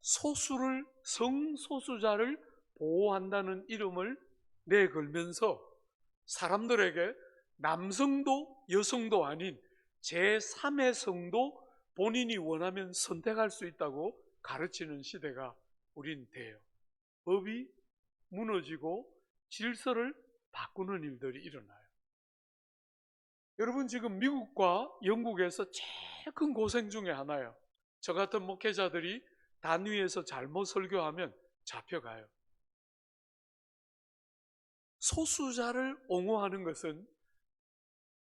소수를, 성소수자를 보호한다는 이름을 내걸면서 사람들에게 남성도 여성도 아닌 제3의 성도 본인이 원하면 선택할 수 있다고 가르치는 시대가 우린 돼요. 법이 무너지고 질서를 바꾸는 일들이 일어나요. 여러분, 지금 미국과 영국에서 제일 큰 고생 중에 하나예요. 저 같은 목회자들이 단위에서 잘못 설교하면 잡혀가요. 소수자를 옹호하는 것은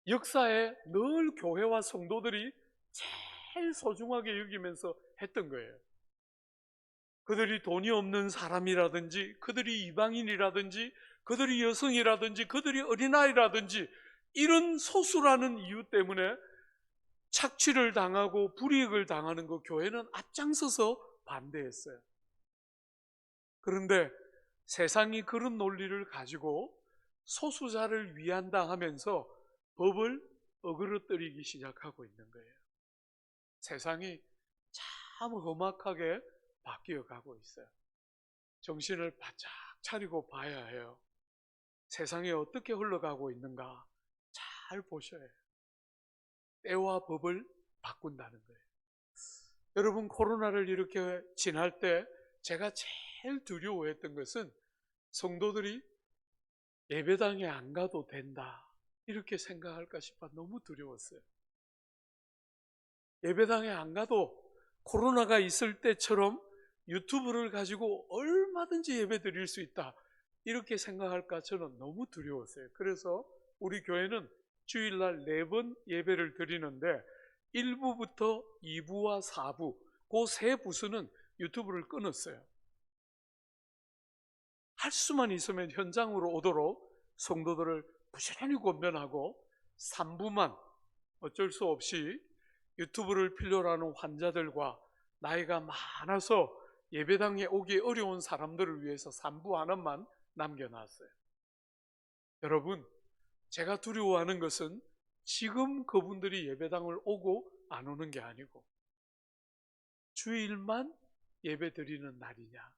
역사에 늘 교회와 성도들이 제일 소중하게 여기면서 했던 거예요. 그들이 돈이 없는 사람이라든지, 그들이 이방인이라든지, 그들이 여성이라든지, 그들이 어린아이라든지, 이런 소수라는 이유 때문에 착취를 당하고 불이익을 당하는 거 교회는 앞장서서 반대했어요. 그런데 세상이 그런 논리를 가지고 소수자를 위한다 하면서 법을 어그러뜨리기 시작하고 있는 거예요. 세상이 참 험악하게 바뀌어가고 있어요. 정신을 바짝 차리고 봐야 해요. 세상이 어떻게 흘러가고 있는가 잘 보셔야 해요. 때와 법을 바꾼다는 거예요. 여러분, 코로나를 이렇게 지날 때 제가 제일 두려워했던 것은 성도들이 예배당에 안 가도 된다 이렇게 생각할까 싶어 너무 두려웠어요. 예배당에 안 가도 코로나가 있을 때처럼 유튜브를 가지고 얼마든지 예배 드릴 수 있다 이렇게 생각할까 저는 너무 두려웠어요. 그래서 우리 교회는 주일날 4번 예배를 드리는데 1부부터 2부와 4부 그 세 부수는 유튜브를 끊었어요. 할 수만 있으면 현장으로 오도록 성도들을 부지런히 권면하고 3부만 어쩔 수 없이 유튜브를 필요로 하는 환자들과 나이가 많아서 예배당에 오기 어려운 사람들을 위해서 3부 하나만 남겨놨어요. 여러분, 제가 두려워하는 것은 지금 그분들이 예배당을 오고 안 오는 게 아니고 주일만 예배 드리는 날이냐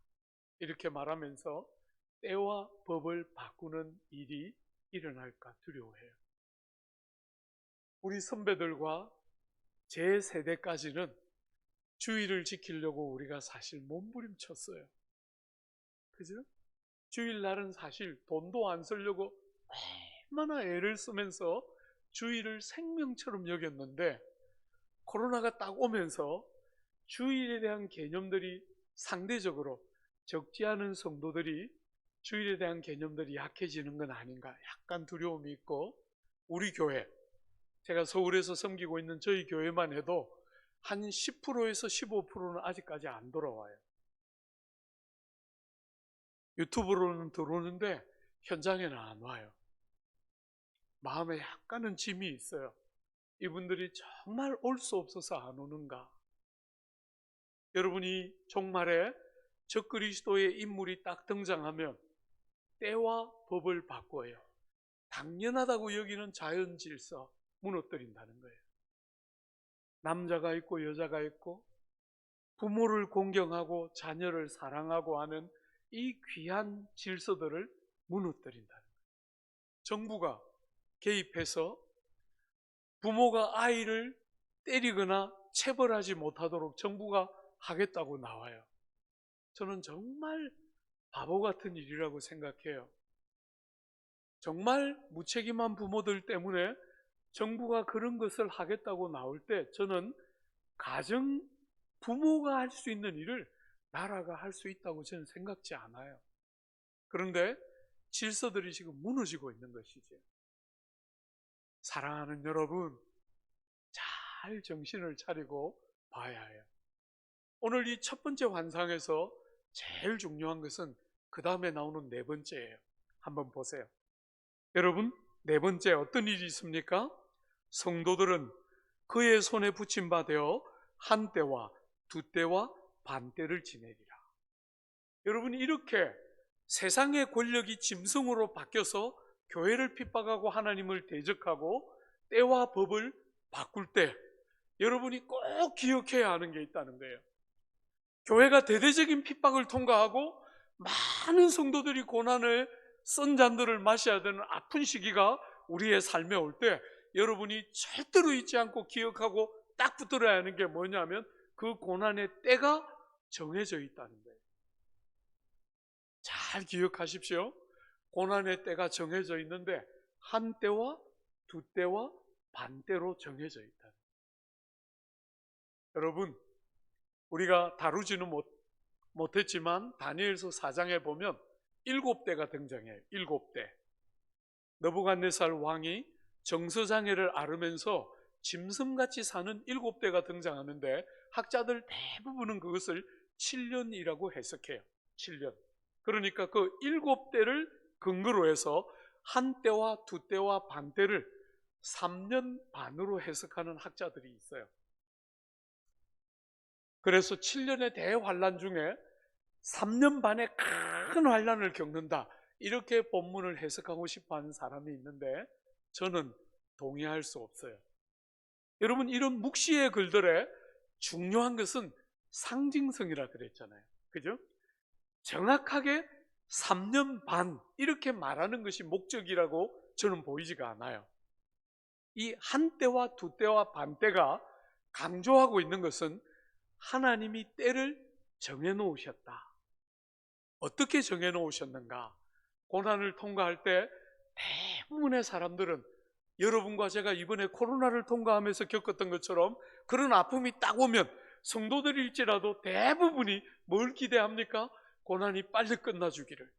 이렇게 말하면서 때와 법을 바꾸는 일이 일어날까 두려워해요. 우리 선배들과 제 세대까지는 주일을 지키려고 우리가 사실 몸부림쳤어요. 그죠? 주일날은 사실 돈도 안 쓰려고 얼마나 애를 쓰면서 주일을 생명처럼 여겼는데 코로나가 딱 오면서 주일에 대한 개념들이 상대적으로 적지 않은 성도들이 주일에 대한 개념들이 약해지는 건 아닌가 약간 두려움이 있고, 우리 교회, 제가 서울에서 섬기고 있는 저희 교회만 해도 한 10%에서 15%는 아직까지 안 돌아와요. 유튜브로는 들어오는데 현장에는 안 와요. 마음에 약간은 짐이 있어요. 이분들이 정말 올 수 없어서 안 오는가. 여러분이 종말에 적그리스도의 인물이 딱 등장하면 때와 법을 바꿔요. 당연하다고 여기는 자연 질서 무너뜨린다는 거예요. 남자가 있고 여자가 있고 부모를 공경하고 자녀를 사랑하고 하는 이 귀한 질서들을 무너뜨린다는 거예요. 정부가 개입해서 부모가 아이를 때리거나 체벌하지 못하도록 정부가 하겠다고 나와요. 저는 정말 바보 같은 일이라고 생각해요. 정말 무책임한 부모들 때문에 정부가 그런 것을 하겠다고 나올 때 저는 부모가 할 수 있는 일을 나라가 할 수 있다고 저는 생각지 않아요. 그런데 질서들이 지금 무너지고 있는 것이죠. 사랑하는 여러분, 잘 정신을 차리고 봐야 해요. 오늘 이 첫 번째 환상에서 제일 중요한 것은 그 다음에 나오는 4번째예요. 한번 보세요. 여러분, 4번째 어떤 일이 있습니까? 성도들은 그의 손에 붙임 바 되어 한 때와 두 때와 반 때를 지내리라. 여러분, 이렇게 세상의 권력이 짐승으로 바뀌어서 교회를 핍박하고 하나님을 대적하고 때와 법을 바꿀 때 여러분이 꼭 기억해야 하는 게 있다는 거예요. 교회가 대대적인 핍박을 통과하고 많은 성도들이 고난을 쓴 잔들을 마셔야 되는 아픈 시기가 우리의 삶에 올 때 여러분이 절대로 잊지 않고 기억하고 딱 붙들어야 하는 게 뭐냐면 그 고난의 때가 정해져 있다는 거예요. 잘 기억하십시오. 고난의 때가 정해져 있는데 한 때와 두 때와 반 때로 정해져 있다. 여러분, 우리가 다루지는 못했지만 다니엘서 4장에 보면 7대가 등장해요. 7대. 느부갓네살 왕이 정서장애를 앓으면서 짐승같이 사는 7대가 등장하는데 학자들 대부분은 그것을 7년이라고 해석해요. 7년. 그러니까 그 7대를 근거로 해서 한 때와 두 때와 반 때를 3년 반으로 해석하는 학자들이 있어요. 그래서 7년의 대환란 중에 3년 반의 큰 환란을 겪는다. 이렇게 본문을 해석하고 싶어 하는 사람이 있는데 저는 동의할 수 없어요. 여러분, 이런 묵시의 글들에 중요한 것은 상징성이라 그랬잖아요. 그죠? 정확하게 3년 반 이렇게 말하는 것이 목적이라고 저는 보이지가 않아요. 이 한 때와 두 때와 반 때가 강조하고 있는 것은 하나님이 때를 정해놓으셨다. 어떻게 정해놓으셨는가? 고난을 통과할 때 대부분의 사람들은 여러분과 제가 이번에 코로나를 통과하면서 겪었던 것처럼 그런 아픔이 딱 오면 성도들일지라도 대부분이 뭘 기대합니까? 고난이 빨리 끝나주기를.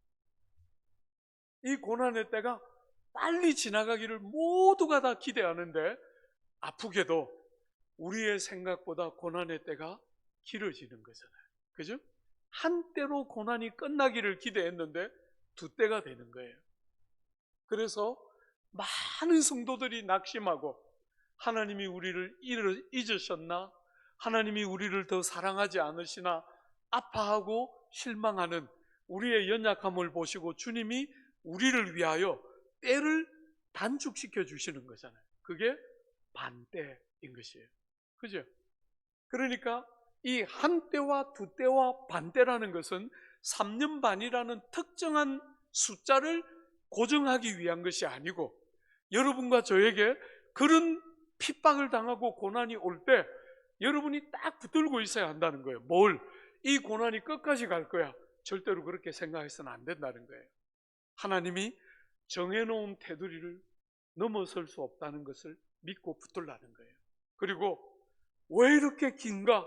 이 고난의 때가 빨리 지나가기를 모두가 다 기대하는데 아프게도 우리의 생각보다 고난의 때가 길어지는 거잖아요. 그죠? 한때로 고난이 끝나기를 기대했는데 두 때가 되는 거예요. 그래서 많은 성도들이 낙심하고 하나님이 우리를 잊으셨나? 하나님이 우리를 더 사랑하지 않으시나? 아파하고 실망하는 우리의 연약함을 보시고 주님이 우리를 위하여 때를 단축시켜 주시는 거잖아요. 그게 반때인 것이에요. 그죠? 그러니까 이 한 때와 두 때와 반 때라는 것은 3년 반이라는 특정한 숫자를 고정하기 위한 것이 아니고 여러분과 저에게 그런 핍박을 당하고 고난이 올 때 여러분이 딱 붙들고 있어야 한다는 거예요. 뭘? 이 고난이 끝까지 갈 거야. 절대로 그렇게 생각해서는 안 된다는 거예요. 하나님이 정해놓은 테두리를 넘어설 수 없다는 것을 믿고 붙들라는 거예요. 그리고 왜 이렇게 긴가?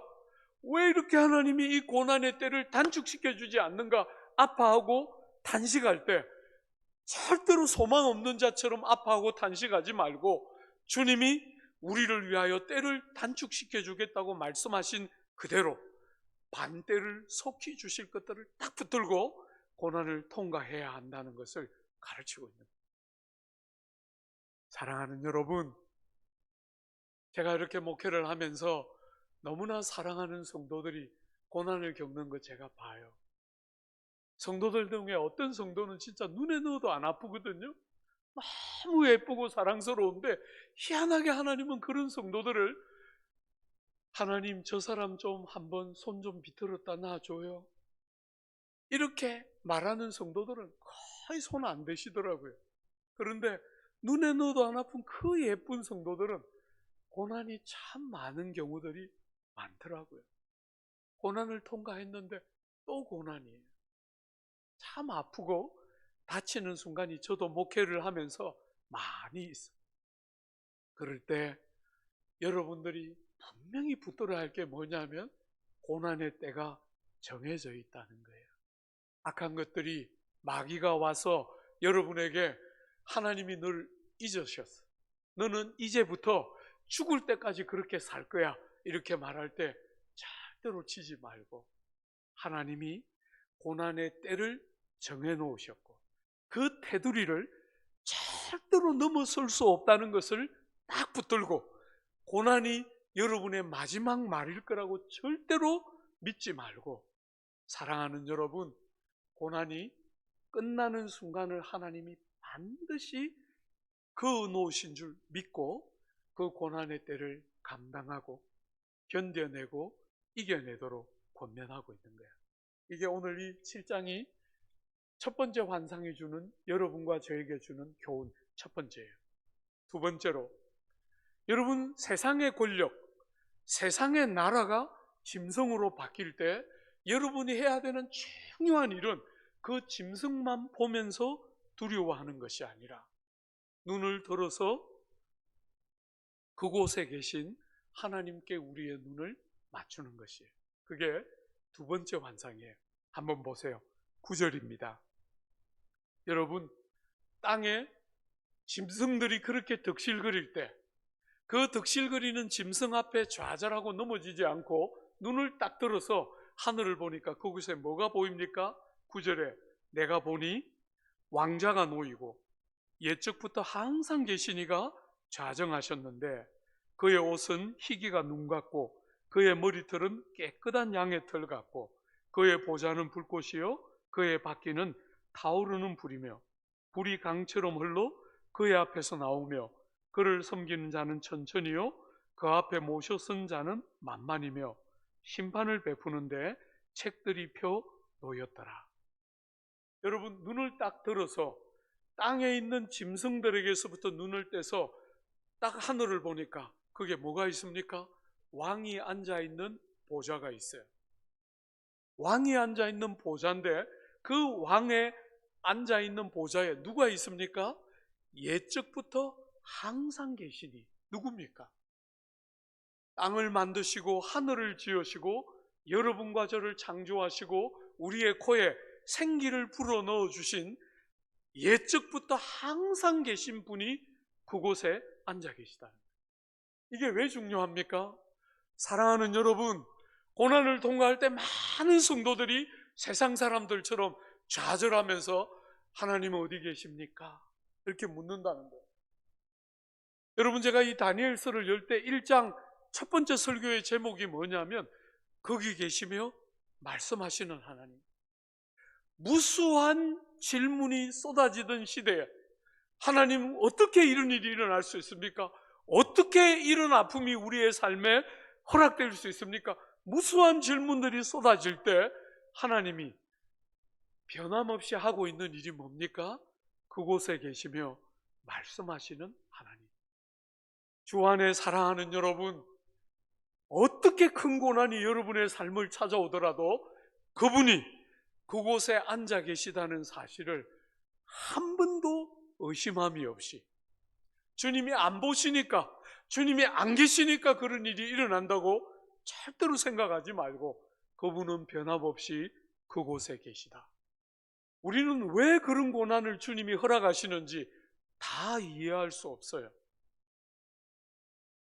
왜 이렇게 하나님이 이 고난의 때를 단축시켜 주지 않는가? 아파하고 탄식할 때 절대로 소망 없는 자처럼 아파하고 탄식하지 말고 주님이 우리를 위하여 때를 단축시켜 주겠다고 말씀하신 그대로 반때를 속히 주실 것들을 딱 붙들고 고난을 통과해야 한다는 것을 가르치고 있는 거예요. 사랑하는 여러분, 제가 이렇게 목회를 하면서 너무나 사랑하는 성도들이 고난을 겪는 거 제가 봐요. 성도들 중에 어떤 성도는 진짜 눈에 넣어도 안 아프거든요. 너무 예쁘고 사랑스러운데 희한하게 하나님은 그런 성도들을 하나님 저 사람 좀 한번 손 좀 비틀었다 놔줘요. 이렇게 말하는 성도들은 거의 손 안 대시더라고요. 그런데 눈에 넣어도 안 아픈 그 예쁜 성도들은 고난이 참 많은 경우들이 많더라고요. 고난을 통과했는데 또 고난이에요. 참 아프고 다치는 순간이 저도 목회를 하면서 많이 있어요. 그럴 때 여러분들이 분명히 붙들어야 할 게 뭐냐면 고난의 때가 정해져 있다는 거예요. 악한 것들이 마귀가 와서 여러분에게 하나님이 널 잊으셨어. 너는 이제부터 죽을 때까지 그렇게 살 거야. 이렇게 말할 때 절대로 치지 말고 하나님이 고난의 때를 정해 놓으셨고 그 테두리를 절대로 넘어설 수 없다는 것을 딱 붙들고 고난이 여러분의 마지막 말일 거라고 절대로 믿지 말고 사랑하는 여러분, 고난이 끝나는 순간을 하나님이 반드시 그어 놓으신 줄 믿고 그 고난의 때를 감당하고 견뎌내고 이겨내도록 권면하고 있는 거예요. 이게 오늘 이 7장이 첫 번째 환상이 주는 여러분과 저에게 주는 교훈 첫 번째예요. 두 번째로 여러분, 세상의 권력, 세상의 나라가 짐승으로 바뀔 때 여러분이 해야 되는 중요한 일은 그 짐승만 보면서 두려워하는 것이 아니라 눈을 들어서 그곳에 계신 하나님께 우리의 눈을 맞추는 것이에요. 그게 두 번째 환상이에요. 한번 보세요. 9절입니다. 여러분, 땅에 짐승들이 그렇게 득실거릴 때 그 득실거리는 짐승 앞에 좌절하고 넘어지지 않고 눈을 딱 들어서 하늘을 보니까 그곳에 뭐가 보입니까? 9절에 내가 보니 왕자가 놓이고 옛적부터 항상 계시니가 좌정하셨는데 그의 옷은 희기가 눈 같고 그의 머리털은 깨끗한 양의 털 같고 그의 보좌는 불꽃이요 그의 바퀴는 타오르는 불이며 불이 강처럼 흘러 그의 앞에서 나오며 그를 섬기는 자는 천천히요 그 앞에 모셔 쓴 자는 만만이며 심판을 베푸는데 책들이 펴 놓였더라. 여러분, 눈을 딱 들어서 땅에 있는 짐승들에게서부터 눈을 떼서 딱 하늘을 보니까 그게 뭐가 있습니까? 왕이 앉아있는 보좌가 있어요. 왕이 앉아있는 보좌인데 그 왕에 앉아있는 보좌에 누가 있습니까? 옛적부터 항상 계시니 누굽니까? 땅을 만드시고 하늘을 지으시고 여러분과 저를 창조하시고 우리의 코에 생기를 불어넣어 주신 옛적부터 항상 계신 분이 그곳에 앉아 계시다. 이게 왜 중요합니까? 사랑하는 여러분, 고난을 통과할 때 많은 성도들이 세상 사람들처럼 좌절하면서 하나님은 어디 계십니까? 이렇게 묻는다는 거예요. 여러분, 제가 이 다니엘서를 열 때 1장 첫 번째 설교의 제목이 뭐냐면 거기 계시며 말씀하시는 하나님. 무수한 질문이 쏟아지던 시대에 하나님 어떻게 이런 일이 일어날 수 있습니까? 어떻게 이런 아픔이 우리의 삶에 허락될 수 있습니까? 무수한 질문들이 쏟아질 때 하나님이 변함없이 하고 있는 일이 뭡니까? 그곳에 계시며 말씀하시는 하나님. 주 안에 사랑하는 여러분, 어떻게 큰 고난이 여러분의 삶을 찾아오더라도 그분이 그곳에 앉아 계시다는 사실을 한 번도 의심함이 없이 주님이 안 보시니까, 주님이 안 계시니까 그런 일이 일어난다고 절대로 생각하지 말고 그분은 변함없이 그곳에 계시다. 우리는 왜 그런 고난을 주님이 허락하시는지 다 이해할 수 없어요.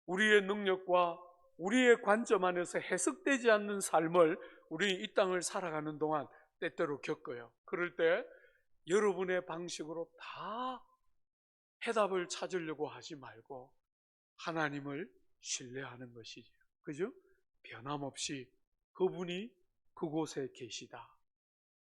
우리의 능력과 우리의 관점 안에서 해석되지 않는 삶을 우리 이 땅을 살아가는 동안 때때로 겪어요. 그럴 때 여러분의 방식으로 다 해답을 찾으려고 하지 말고 하나님을 신뢰하는 것이죠. 그죠? 변함없이 그분이 그곳에 계시다.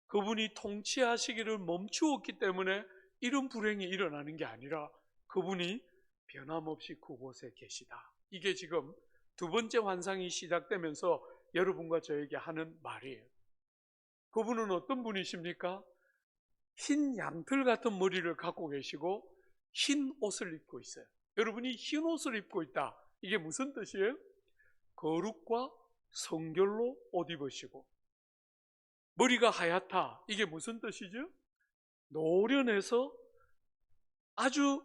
그분이 통치하시기를 멈추었기 때문에 이런 불행이 일어나는 게 아니라 그분이 변함없이 그곳에 계시다. 이게 지금 두 번째 환상이 시작되면서 여러분과 저에게 하는 말이에요. 그분은 어떤 분이십니까? 흰 양털 같은 머리를 갖고 계시고 흰 옷을 입고 있어요. 여러분이 흰 옷을 입고 있다. 이게 무슨 뜻이에요? 거룩과 성결로 옷 입으시고 머리가 하얗다. 이게 무슨 뜻이죠? 노련해서 아주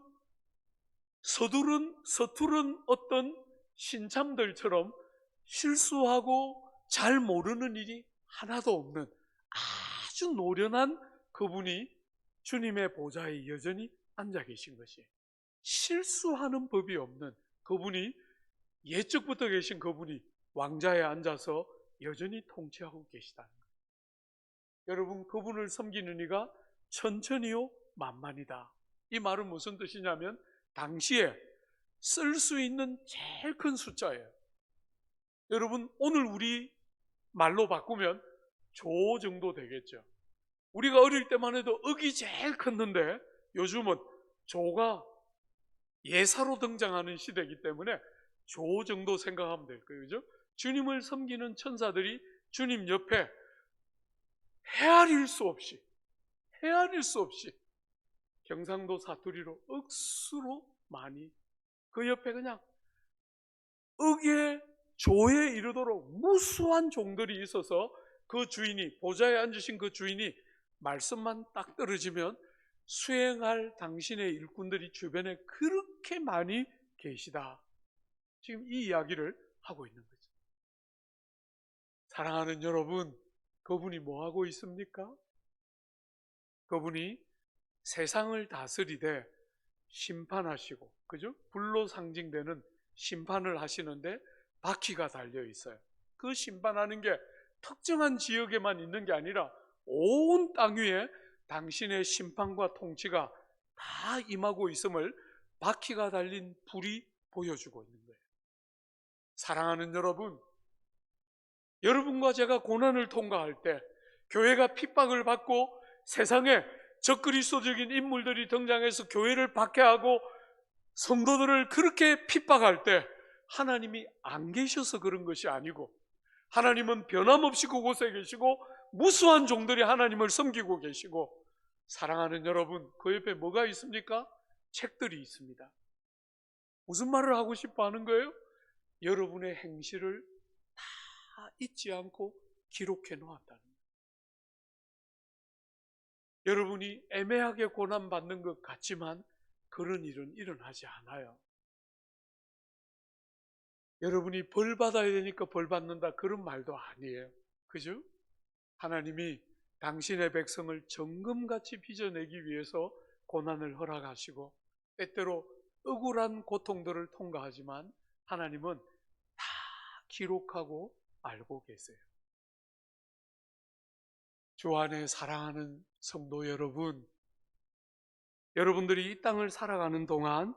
서투른 어떤 신참들처럼 실수하고 잘 모르는 일이 하나도 없는 아주 노련한 그분이 주님의 보좌에 여전히 앉아 계신 것이에요. 실수하는 법이 없는 그분이, 옛적부터 계신 그분이 왕자에 앉아서 여전히 통치하고 계시다는 거예요. 여러분, 그분을 섬기는 이가 천천히요 만만이다. 이 말은 무슨 뜻이냐면 당시에 쓸 수 있는 제일 큰 숫자예요. 여러분, 오늘 우리 말로 바꾸면 조 정도 되겠죠. 우리가 어릴 때만 해도 억이 제일 컸는데 요즘은 조가 예사로 등장하는 시대이기 때문에 조 정도 생각하면 될 거예요. 그죠? 주님을 섬기는 천사들이 주님 옆에 헤아릴 수 없이 경상도 사투리로 억수로 많이 그 옆에 그냥 억에 조에 이르도록 무수한 종들이 있어서 그 주인이, 보좌에 앉으신 그 주인이 말씀만 딱 떨어지면 수행할 당신의 일꾼들이 주변에 그렇게 많이 계시다. 지금 이 이야기를 하고 있는 거죠. 사랑하는 여러분, 그분이 뭐 하고 있습니까? 그분이 세상을 다스리되 심판하시고, 그죠? 불로 상징되는 심판을 하시는데 바퀴가 달려 있어요. 그 심판하는 게 특정한 지역에만 있는 게 아니라 온 땅 위에 당신의 심판과 통치가 다 임하고 있음을 바퀴가 달린 불이 보여주고 있는 거예요. 사랑하는 여러분, 여러분과 제가 고난을 통과할 때, 교회가 핍박을 받고 세상에 적그리스도적인 인물들이 등장해서 교회를 박해하고 성도들을 그렇게 핍박할 때 하나님이 안 계셔서 그런 것이 아니고, 하나님은 변함없이 그곳에 계시고 무수한 종들이 하나님을 섬기고 계시고, 사랑하는 여러분, 그 옆에 뭐가 있습니까? 책들이 있습니다. 무슨 말을 하고 싶어 하는 거예요? 여러분의 행실을 다 잊지 않고 기록해 놓았다는 거예요. 여러분이 애매하게 고난받는 것 같지만 그런 일은 일어나지 않아요. 여러분이 벌 받아야 되니까 벌 받는다, 그런 말도 아니에요. 그죠? 하나님이 당신의 백성을 정금같이 빚어내기 위해서 고난을 허락하시고 때때로 억울한 고통들을 통과하지만 하나님은 다 기록하고 알고 계세요. 주 안에 사랑하는 성도 여러분, 여러분들이 이 땅을 살아가는 동안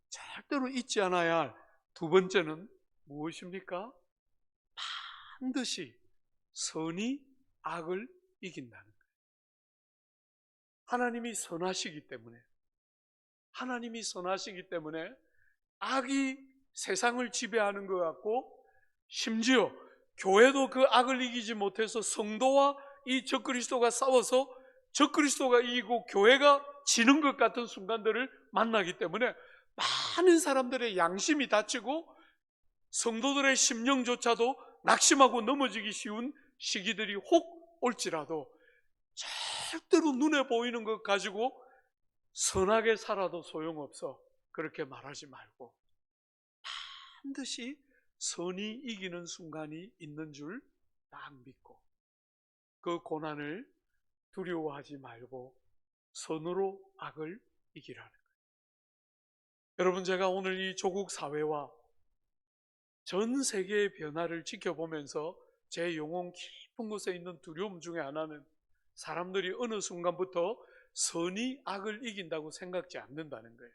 절대로 잊지 않아야 할 두 번째는 무엇입니까? 반드시 선이 악을 이긴다는 거예요. 하나님이 선하시기 때문에 악이 세상을 지배하는 것 같고, 심지어 교회도 그 악을 이기지 못해서 성도와 이 적그리스도가 싸워서 적그리스도가 이기고 교회가 지는 것 같은 순간들을 만나기 때문에 많은 사람들의 양심이 다치고 성도들의 심령조차도 낙심하고 넘어지기 쉬운 시기들이 혹 올지라도 절대로 눈에 보이는 것 가지고 선하게 살아도 소용없어, 그렇게 말하지 말고 반드시 선이 이기는 순간이 있는 줄 딱 믿고 그 고난을 두려워하지 말고 선으로 악을 이기라는 거예요. 여러분, 제가 오늘 이 조국 사회와 전 세계의 변화를 지켜보면서 제 영혼 깊은 곳에 있는 두려움 중에 하나는 사람들이 어느 순간부터 선이 악을 이긴다고 생각지 않는다는 거예요.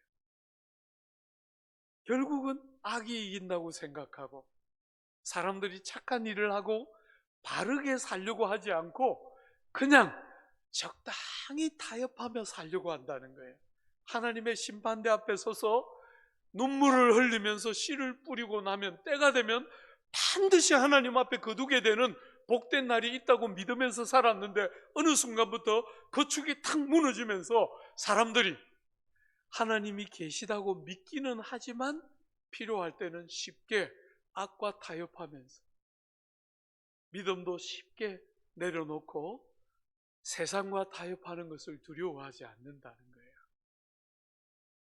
결국은 악이 이긴다고 생각하고 사람들이 착한 일을 하고 바르게 살려고 하지 않고 그냥 적당히 타협하며 살려고 한다는 거예요. 하나님의 심판대 앞에 서서 눈물을 흘리면서 씨를 뿌리고 나면 때가 되면 반드시 하나님 앞에 거두게 되는 복된 날이 있다고 믿으면서 살았는데 어느 순간부터 거축이 탁 무너지면서 사람들이 하나님이 계시다고 믿기는 하지만 필요할 때는 쉽게 악과 타협하면서 믿음도 쉽게 내려놓고 세상과 타협하는 것을 두려워하지 않는다는 거예요.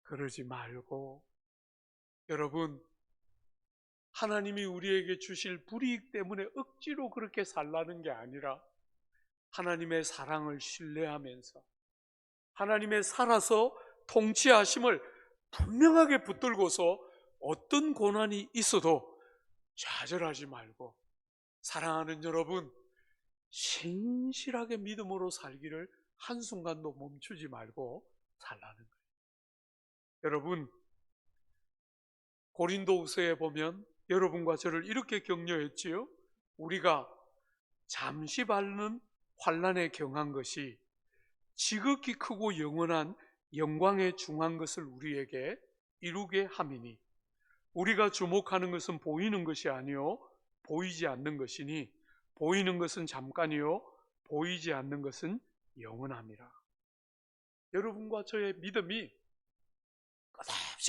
그러지 말고 여러분, 하나님이 우리에게 주실 불이익 때문에 억지로 그렇게 살라는 게 아니라 하나님의 사랑을 신뢰하면서 하나님의 살아서 통치하심을 분명하게 붙들고서 어떤 고난이 있어도 좌절하지 말고 사랑하는 여러분, 신실하게 믿음으로 살기를 한순간도 멈추지 말고 살라는 거예요. 여러분, 고린도후서에 보면 여러분과 저를 이렇게 격려했지요. 우리가 잠시 받는 환난에 경한 것이 지극히 크고 영원한 영광에 중한 것을 우리에게 이루게 함이니 우리가 주목하는 것은 보이는 것이 아니요 보이지 않는 것이니 보이는 것은 잠깐이요 보이지 않는 것은 영원함이라. 여러분과 저의 믿음이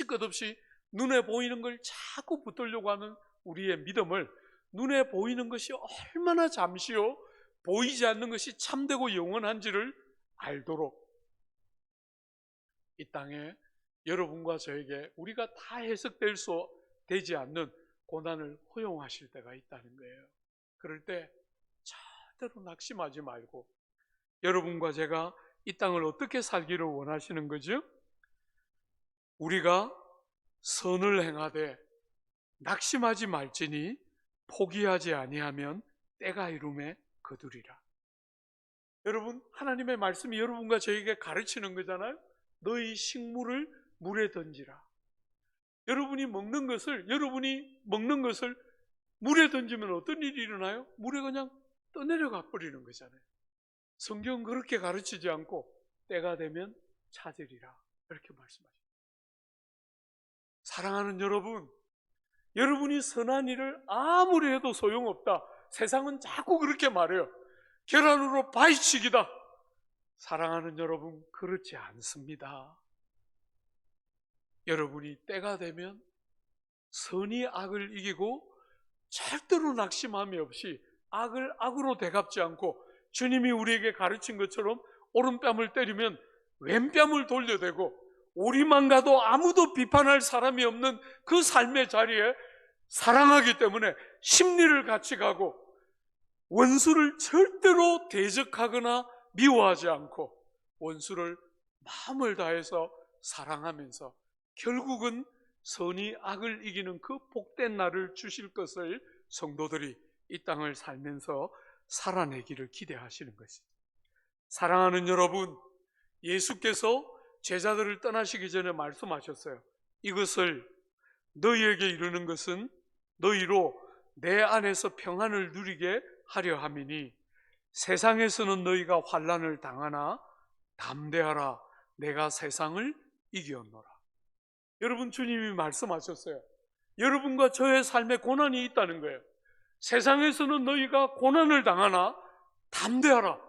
끝없이 눈에 보이는 걸 자꾸 붙들려고 하는 우리의 믿음을 눈에 보이는 것이 얼마나 잠시요 보이지 않는 것이 참되고 영원한지를 알도록 이 땅에 여러분과 저에게 우리가 다 해석될 수 되지 않는 고난을 허용하실 때가 있다는 거예요. 그럴 때 절대로 낙심하지 말고 여러분과 제가 이 땅을 어떻게 살기를 원하시는 거죠? 우리가 선을 행하되 낙심하지 말지니 포기하지 아니하면 때가 이름에 거두리라. 여러분, 하나님의 말씀이 여러분과 저에게 가르치는 거잖아요. 너희 식물을 물에 던지라. 여러분이 먹는 것을 물에 던지면 어떤 일이 일어나요? 물에 그냥 떠내려가 버리는 거잖아요. 성경은 그렇게 가르치지 않고 때가 되면 찾으리라 이렇게 말씀하십니다. 사랑하는 여러분, 여러분이 선한 일을 아무리 해도 소용없다. 세상은 자꾸 그렇게 말해요. 계란으로 바위치기다. 사랑하는 여러분, 그렇지 않습니다. 여러분이 때가 되면 선이 악을 이기고 절대로 낙심함이 없이 악을 악으로 되갚지 않고 주님이 우리에게 가르친 것처럼 오른뺨을 때리면 왼뺨을 돌려대고 우리만 가도 아무도 비판할 사람이 없는 그 삶의 자리에 사랑하기 때문에 심리를 같이 가고 원수를 절대로 대적하거나 미워하지 않고 원수를 마음을 다해서 사랑하면서 결국은 선이 악을 이기는 그 복된 날을 주실 것을 성도들이 이 땅을 살면서 살아내기를 기대하시는 것입니다. 사랑하는 여러분, 예수께서 제자들을 떠나시기 전에 말씀하셨어요. 이것을 너희에게 이르는 것은 너희로 내 안에서 평안을 누리게 하려 함이니 세상에서는 너희가 환난을 당하나 담대하라 내가 세상을 이기었노라. 여러분, 주님이 말씀하셨어요. 여러분과 저의 삶에 고난이 있다는 거예요. 세상에서는 너희가 고난을 당하나 담대하라.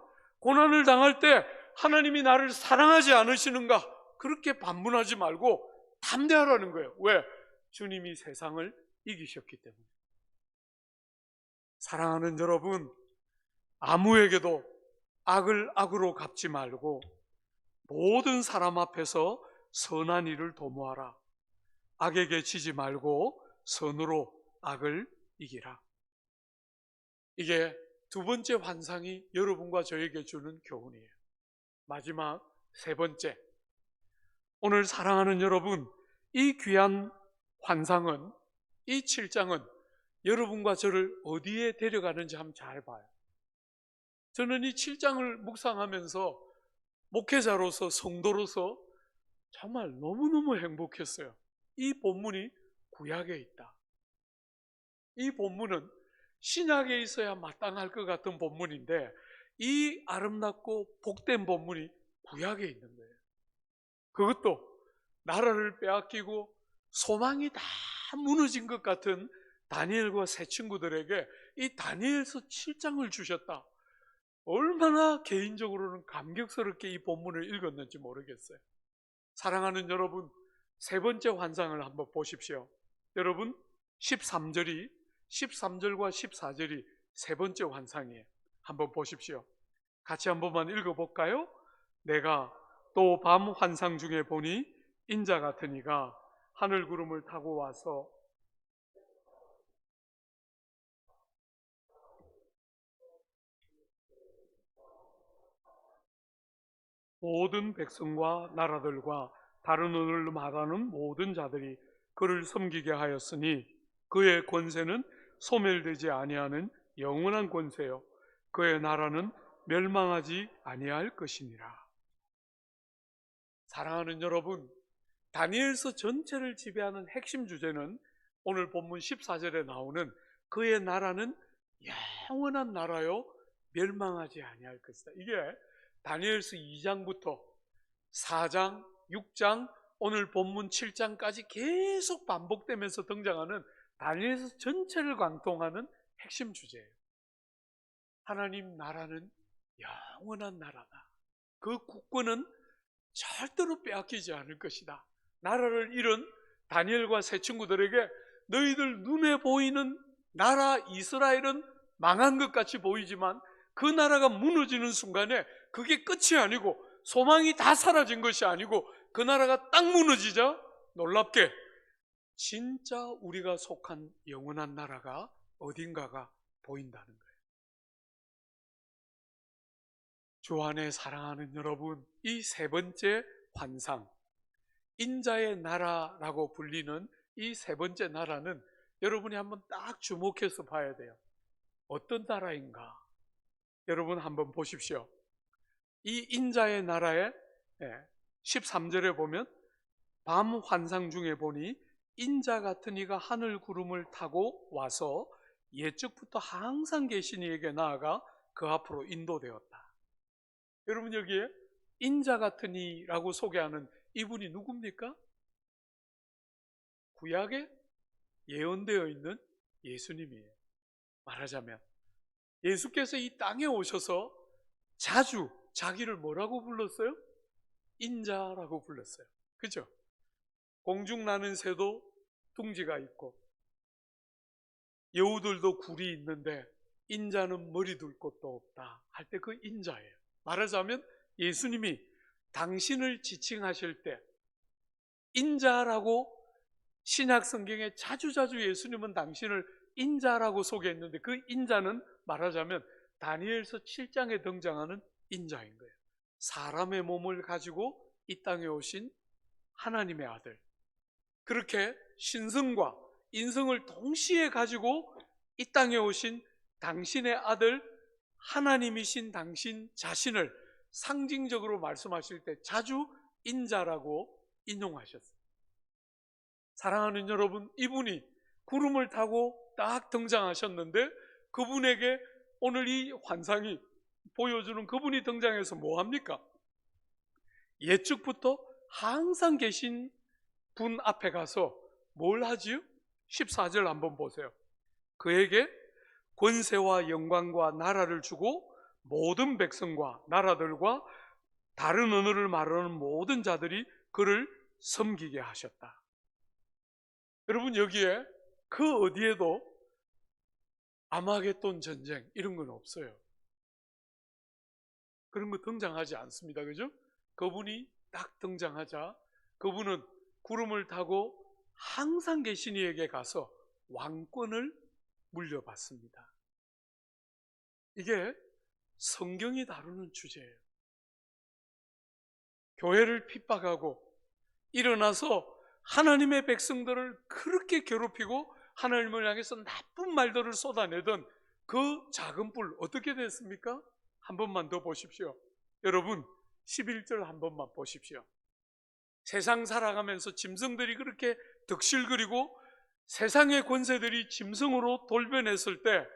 고난을 당할 때 하나님이 나를 사랑하지 않으시는가? 그렇게 반문하지 말고 담대하라는 거예요. 왜? 주님이 세상을 이기셨기 때문에. 사랑하는 여러분, 아무에게도 악을 악으로 갚지 말고 모든 사람 앞에서 선한 일을 도모하라. 악에게 지지 말고 선으로 악을 이기라. 이게 두 번째 환상이 여러분과 저에게 주는 교훈이에요. 마지막 세 번째, 오늘 사랑하는 여러분, 이 귀한 환상은, 이 7장은 여러분과 저를 어디에 데려가는지 한번 잘 봐요. 저는 이 7장을 묵상하면서 목회자로서, 성도로서 정말 너무너무 행복했어요. 이 본문이 구약에 있다. 이 본문은 신약에 있어야 마땅할 것 같은 본문인데 이 아름답고 복된 본문이 구약에 있는 거예요. 그것도 나라를 빼앗기고 소망이 다 무너진 것 같은 다니엘과 세 친구들에게 이 다니엘서 7장을 주셨다. 얼마나 개인적으로는 감격스럽게 이 본문을 읽었는지 모르겠어요. 사랑하는 여러분, 세 번째 환상을 한번 보십시오. 여러분, 13절과 14절이 세 번째 환상이에요. 한번 보십시오. 같이 한 번만 읽어볼까요? 내가 또 밤 환상 중에 보니 인자 같은 이가 하늘 구름을 타고 와서 모든 백성과 나라들과 다른 언어를 말하는 모든 자들이 그를 섬기게 하였으니 그의 권세는 소멸되지 아니하는 영원한 권세요 그의 나라는 멸망하지 아니할 것이니라. 사랑하는 여러분, 다니엘서 전체를 지배하는 핵심 주제는 오늘 본문 14절에 나오는 그의 나라는 영원한 나라요 멸망하지 아니할 것이다. 이게 다니엘서 2장부터 4장, 6장, 오늘 본문 7장까지 계속 반복되면서 등장하는 다니엘서 전체를 관통하는 핵심 주제예요. 하나님 나라는 영원한 나라다. 그 국권은 절대로 빼앗기지 않을 것이다. 나라를 잃은 다니엘과 세 친구들에게 너희들 눈에 보이는 나라 이스라엘은 망한 것 같이 보이지만 그 나라가 무너지는 순간에 그게 끝이 아니고 소망이 다 사라진 것이 아니고 그 나라가 딱 무너지자 놀랍게 진짜 우리가 속한 영원한 나라가 어딘가가 보인다는 거예요. 주 안에 사랑하는 여러분, 이 세 번째 환상, 인자의 나라라고 불리는 이 세 번째 나라는 여러분이 한번 딱 주목해서 봐야 돼요. 어떤 나라인가? 여러분 한번 보십시오. 이 인자의 나라에 13절에 보면 밤 환상 중에 보니 인자 같은 이가 하늘 구름을 타고 와서 예적부터 항상 계신 이에게 나아가 그 앞으로 인도되었다. 여러분 여기에 인자 같은 이라고 소개하는 이분이 누굽니까? 구약에 예언되어 있는 예수님이에요. 말하자면 예수께서 이 땅에 오셔서 자주 자기를 뭐라고 불렀어요? 인자라고 불렀어요. 그죠? 공중 나는 새도 둥지가 있고 여우들도 굴이 있는데 인자는 머리 둘 곳도 없다 할 때 그 인자예요. 말하자면 예수님이 당신을 지칭하실 때 인자라고 신약 성경에 자주자주 예수님은 당신을 인자라고 소개했는데 그 인자는 말하자면 다니엘서 7장에 등장하는 인자인 거예요. 사람의 몸을 가지고 이 땅에 오신 하나님의 아들. 그렇게 신성과 인성을 동시에 가지고 이 땅에 오신 당신의 아들 하나님이신 당신 자신을 상징적으로 말씀하실 때 자주 인자라고 인용하셨어요. 사랑하는 여러분, 이분이 구름을 타고 딱 등장하셨는데 그분에게 오늘 이 환상이 보여주는 그분이 등장해서 뭐합니까? 예측부터 항상 계신 분 앞에 가서 뭘 하지요? 14절 한번 보세요. 그에게 권세와 영광과 나라를 주고 모든 백성과 나라들과 다른 언어를 말하는 모든 자들이 그를 섬기게 하셨다. 여러분 여기에 그 어디에도 아마겟돈 전쟁 이런 건 없어요. 그런 거 등장하지 않습니다. 그죠? 그분이 딱 등장하자 그분은 구름을 타고 항상 계신 이에게 가서 왕권을 물려받습니다. 이게 성경이 다루는 주제예요. 교회를 핍박하고 일어나서 하나님의 백성들을 그렇게 괴롭히고 하나님을 향해서 나쁜 말들을 쏟아내던 그 작은 뿔 어떻게 됐습니까? 한 번만 더 보십시오. 여러분 11절 한 번만 보십시오. 세상 살아가면서 짐승들이 그렇게 득실거리고 세상의 권세들이 짐승으로 돌변했을 때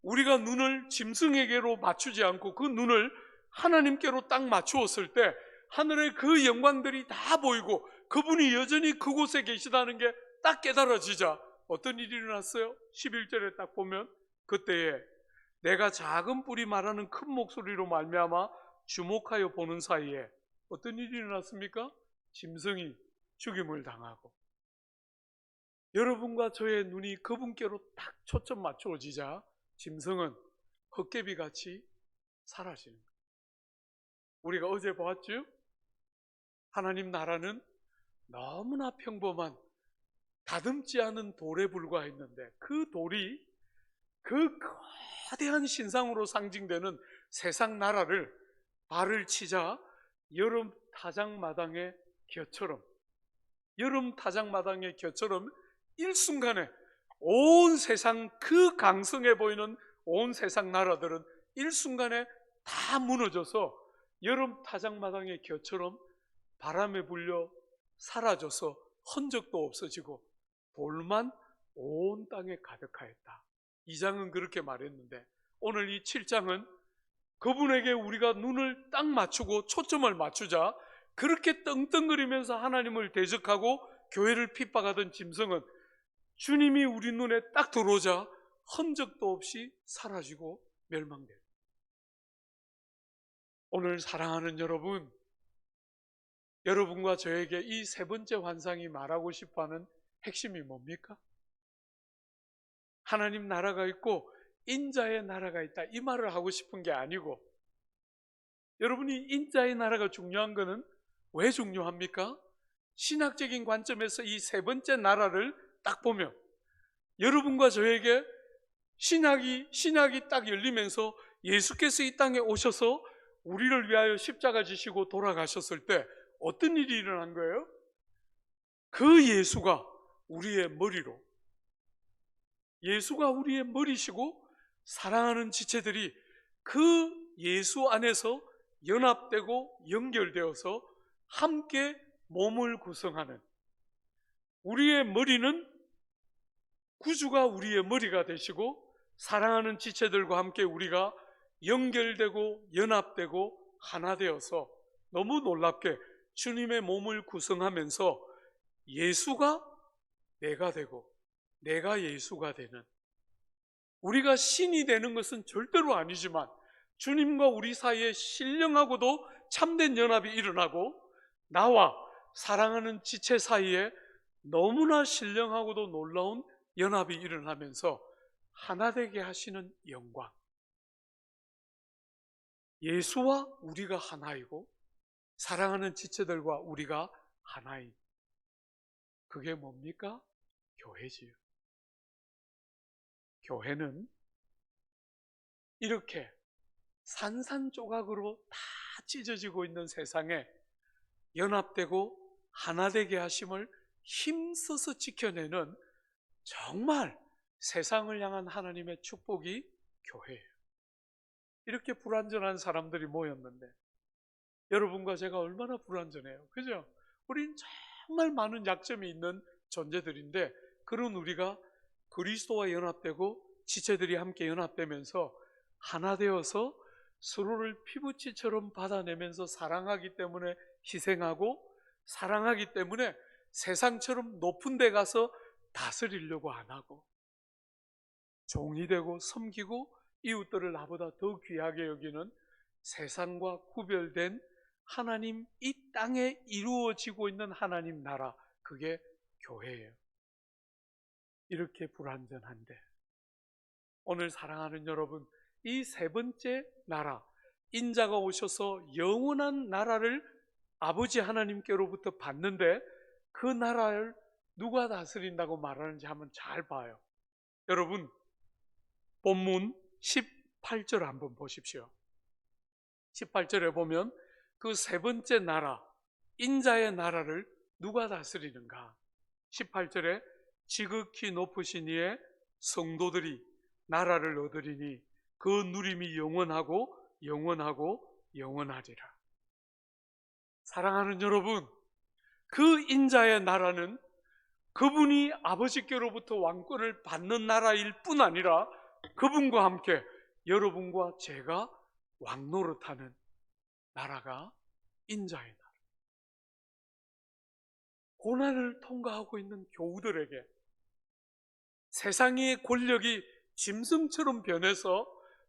우리가 눈을 짐승에게로 맞추지 않고 그 눈을 하나님께로 딱 맞추었을 때 하늘의 그 영광들이 다 보이고 그분이 여전히 그곳에 계시다는 게 딱 깨달아지자 어떤 일이 일어났어요? 11절에 딱 보면 그때에 내가 작은 뿔이 말하는 큰 목소리로 말미암아 주목하여 보는 사이에 어떤 일이 일어났습니까? 짐승이 죽임을 당하고 여러분과 저의 눈이 그분께로 딱 초점 맞추어지자 짐승은 헛개비같이 사라지는 거예요. 우리가 어제 보았죠? 하나님 나라는 너무나 평범한 다듬지 않은 돌에 불과했는데 그 돌이 그 거대한 신상으로 상징되는 세상 나라를 발을 치자 여름 타작마당의 겨처럼 일순간에 온 세상 그 강성해 보이는 온 세상 나라들은 일순간에 다 무너져서 여름 타작마당의 겨처럼 바람에 불려 사라져서 흔적도 없어지고 돌만 온 땅에 가득하였다. 2장은 그렇게 말했는데 오늘 이 7장은 그분에게 우리가 눈을 딱 맞추고 초점을 맞추자 그렇게 떵떵거리면서 하나님을 대적하고 교회를 핍박하던 짐승은 주님이 우리 눈에 딱 들어오자 흔적도 없이 사라지고 멸망돼요. 오늘 사랑하는 여러분, 여러분과 저에게 이 세 번째 환상이 말하고 싶어하는 핵심이 뭡니까? 하나님 나라가 있고 인자의 나라가 있다, 이 말을 하고 싶은 게 아니고, 여러분이 인자의 나라가 중요한 것은 왜 중요합니까? 신학적인 관점에서 이 세 번째 나라를 딱 보면 여러분과 저에게 신약이 딱 열리면서 예수께서 이 땅에 오셔서 우리를 위하여 십자가 지시고 돌아가셨을 때 어떤 일이 일어난 거예요? 그 예수가 우리의 머리로, 예수가 우리의 머리시고 사랑하는 지체들이 그 예수 안에서 연합되고 연결되어서 함께 몸을 구성하는, 우리의 머리는 구주가 우리의 머리가 되시고 사랑하는 지체들과 함께 우리가 연결되고 연합되고 하나 되어서 너무 놀랍게 주님의 몸을 구성하면서 예수가 내가 되고 내가 예수가 되는, 우리가 신이 되는 것은 절대로 아니지만 주님과 우리 사이에 신령하고도 참된 연합이 일어나고 나와 사랑하는 지체 사이에 너무나 신령하고도 놀라운 연합이 일어나면서 하나 되게 하시는 영광, 예수와 우리가 하나이고 사랑하는 지체들과 우리가 하나인, 그게 뭡니까? 교회지요. 교회는 이렇게 산산조각으로 다 찢어지고 있는 세상에 연합되고 하나 되게 하심을 힘써서 지켜내는 정말 세상을 향한 하나님의 축복이 교회예요. 이렇게 불완전한 사람들이 모였는데 여러분과 제가 얼마나 불완전해요, 그죠? 우린 정말 많은 약점이 있는 존재들인데 그런 우리가 그리스도와 연합되고 지체들이 함께 연합되면서 하나 되어서 서로를 피부치처럼 받아내면서 사랑하기 때문에 희생하고, 사랑하기 때문에 세상처럼 높은 데 가서 다스리려고 안 하고 종이 되고 섬기고 이웃들을 나보다 더 귀하게 여기는 세상과 구별된 하나님, 이 땅에 이루어지고 있는 하나님 나라, 그게 교회예요. 이렇게 불완전한데 오늘 사랑하는 여러분, 이 세 번째 나라, 인자가 오셔서 영원한 나라를 아버지 하나님께로부터 받는데 그 나라를 누가 다스린다고 말하는지 한번 잘 봐요. 여러분, 본문 18절 한번 보십시오. 18절에 보면 그 세 번째 나라, 인자의 나라를 누가 다스리는가? 18절에 지극히 높으신 이의 성도들이 나라를 얻으리니 그 누림이 영원하고 영원하고 영원하리라. 사랑하는 여러분, 그 인자의 나라는 그분이 아버지께로부터 왕권을 받는 나라일 뿐 아니라 그분과 함께 여러분과 제가 왕노릇하는 나라가 인자의 나라. 고난을 통과하고 있는 교우들에게 세상의 권력이 짐승처럼 변해서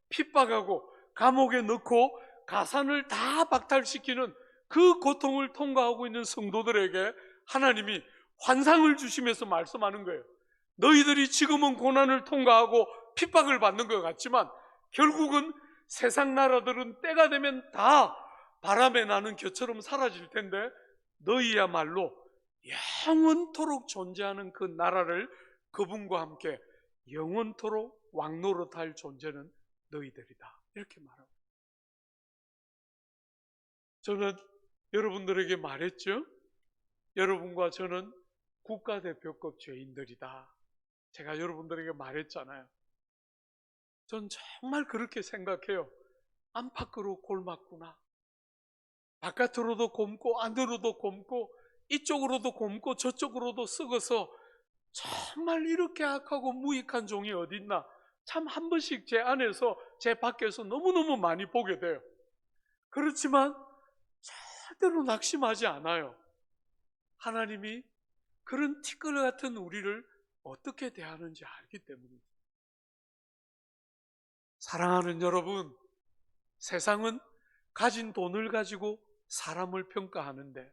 핍박하고 감옥에 넣고 가산을 다 박탈시키는 그 고통을 통과하고 있는 성도들에게 하나님이 환상을 주시면서 말씀하는 거예요. 너희들이 지금은 고난을 통과하고 핍박을 받는 것 같지만 결국은 세상 나라들은 때가 되면 다 바람에 나는 겨처럼 사라질 텐데 너희야말로 영원토록 존재하는 그 나라를 그분과 함께 영원토록 왕노릇할 존재는 너희들이다, 이렇게 말합니다. 저는 여러분들에게 말했죠. 여러분과 저는 국가대표급 죄인들이다. 제가 여러분들에게 말했잖아요. 전 정말 그렇게 생각해요. 안팎으로 골맞구나. 바깥으로도 곪고 안으로도 곪고 이쪽으로도 곪고 저쪽으로도 썩어서 정말 이렇게 악하고 무익한 종이 어딨나. 참 한 번씩 제 안에서 제 밖에서 너무너무 많이 보게 돼요. 그렇지만 절대로 낙심하지 않아요. 하나님이 그런 티끌 같은 우리를 어떻게 대하는지 알기 때문입니다. 사랑하는 여러분, 세상은 가진 돈을 가지고 사람을 평가하는데,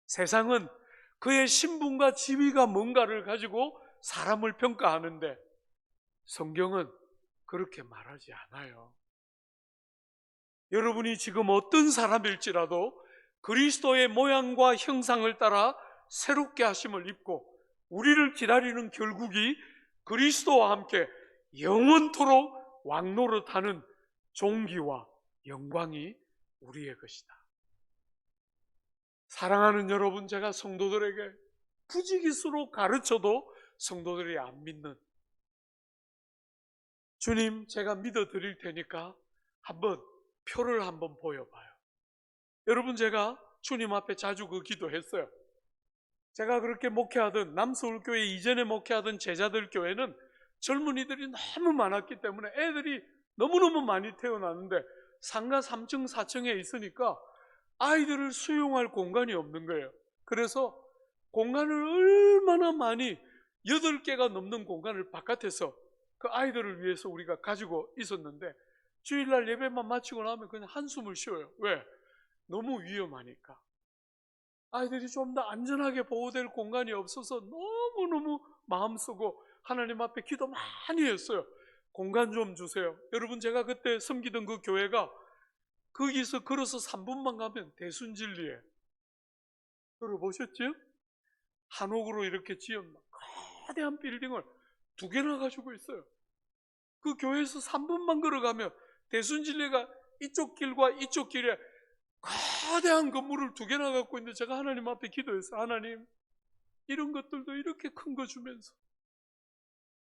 세상은 그의 신분과 지위가 뭔가를 가지고 사람을 평가하는데, 성경은 그렇게 말하지 않아요. 여러분이 지금 어떤 사람일지라도 그리스도의 모양과 형상을 따라 새롭게 하심을 입고 우리를 기다리는 결국이 그리스도와 함께 영원토록 왕노릇하는 존귀와 영광이 우리의 것이다. 사랑하는 여러분, 제가 성도들에게 부지기수로 가르쳐도 성도들이 안 믿는, 주님 제가 믿어드릴 테니까 한번 표를 한번 보여봐요. 여러분, 제가 주님 앞에 자주 그 기도했어요. 제가 그렇게 목회하던 남서울교회 이전에 목회하던 제자들 교회는 젊은이들이 너무 많았기 때문에 애들이 너무너무 많이 태어났는데 상가 3층 4층에 있으니까 아이들을 수용할 공간이 없는 거예요. 그래서 공간을 얼마나 많이 8개가 넘는 공간을 바깥에서 그 아이들을 위해서 우리가 가지고 있었는데 주일날 예배만 마치고 나면 그냥 한숨을 쉬어요. 왜? 너무 위험하니까. 아이들이 좀 더 안전하게 보호될 공간이 없어서 너무너무 마음 쓰고 하나님 앞에 기도 많이 했어요. 공간 좀 주세요. 여러분, 제가 그때 섬기던 그 교회가 거기서 걸어서 3분만 가면 대순진리에, 들어보셨죠? 한옥으로 이렇게 지은 거대한 빌딩을 2개나 가지고 있어요. 그 교회에서 3분만 걸어가면 대순진리가 이쪽 길과 이쪽 길에 거대한 건물을 2개나 갖고 있는데 제가 하나님 앞에 기도했어요. 하나님, 이런 것들도 이렇게 큰 거 주면서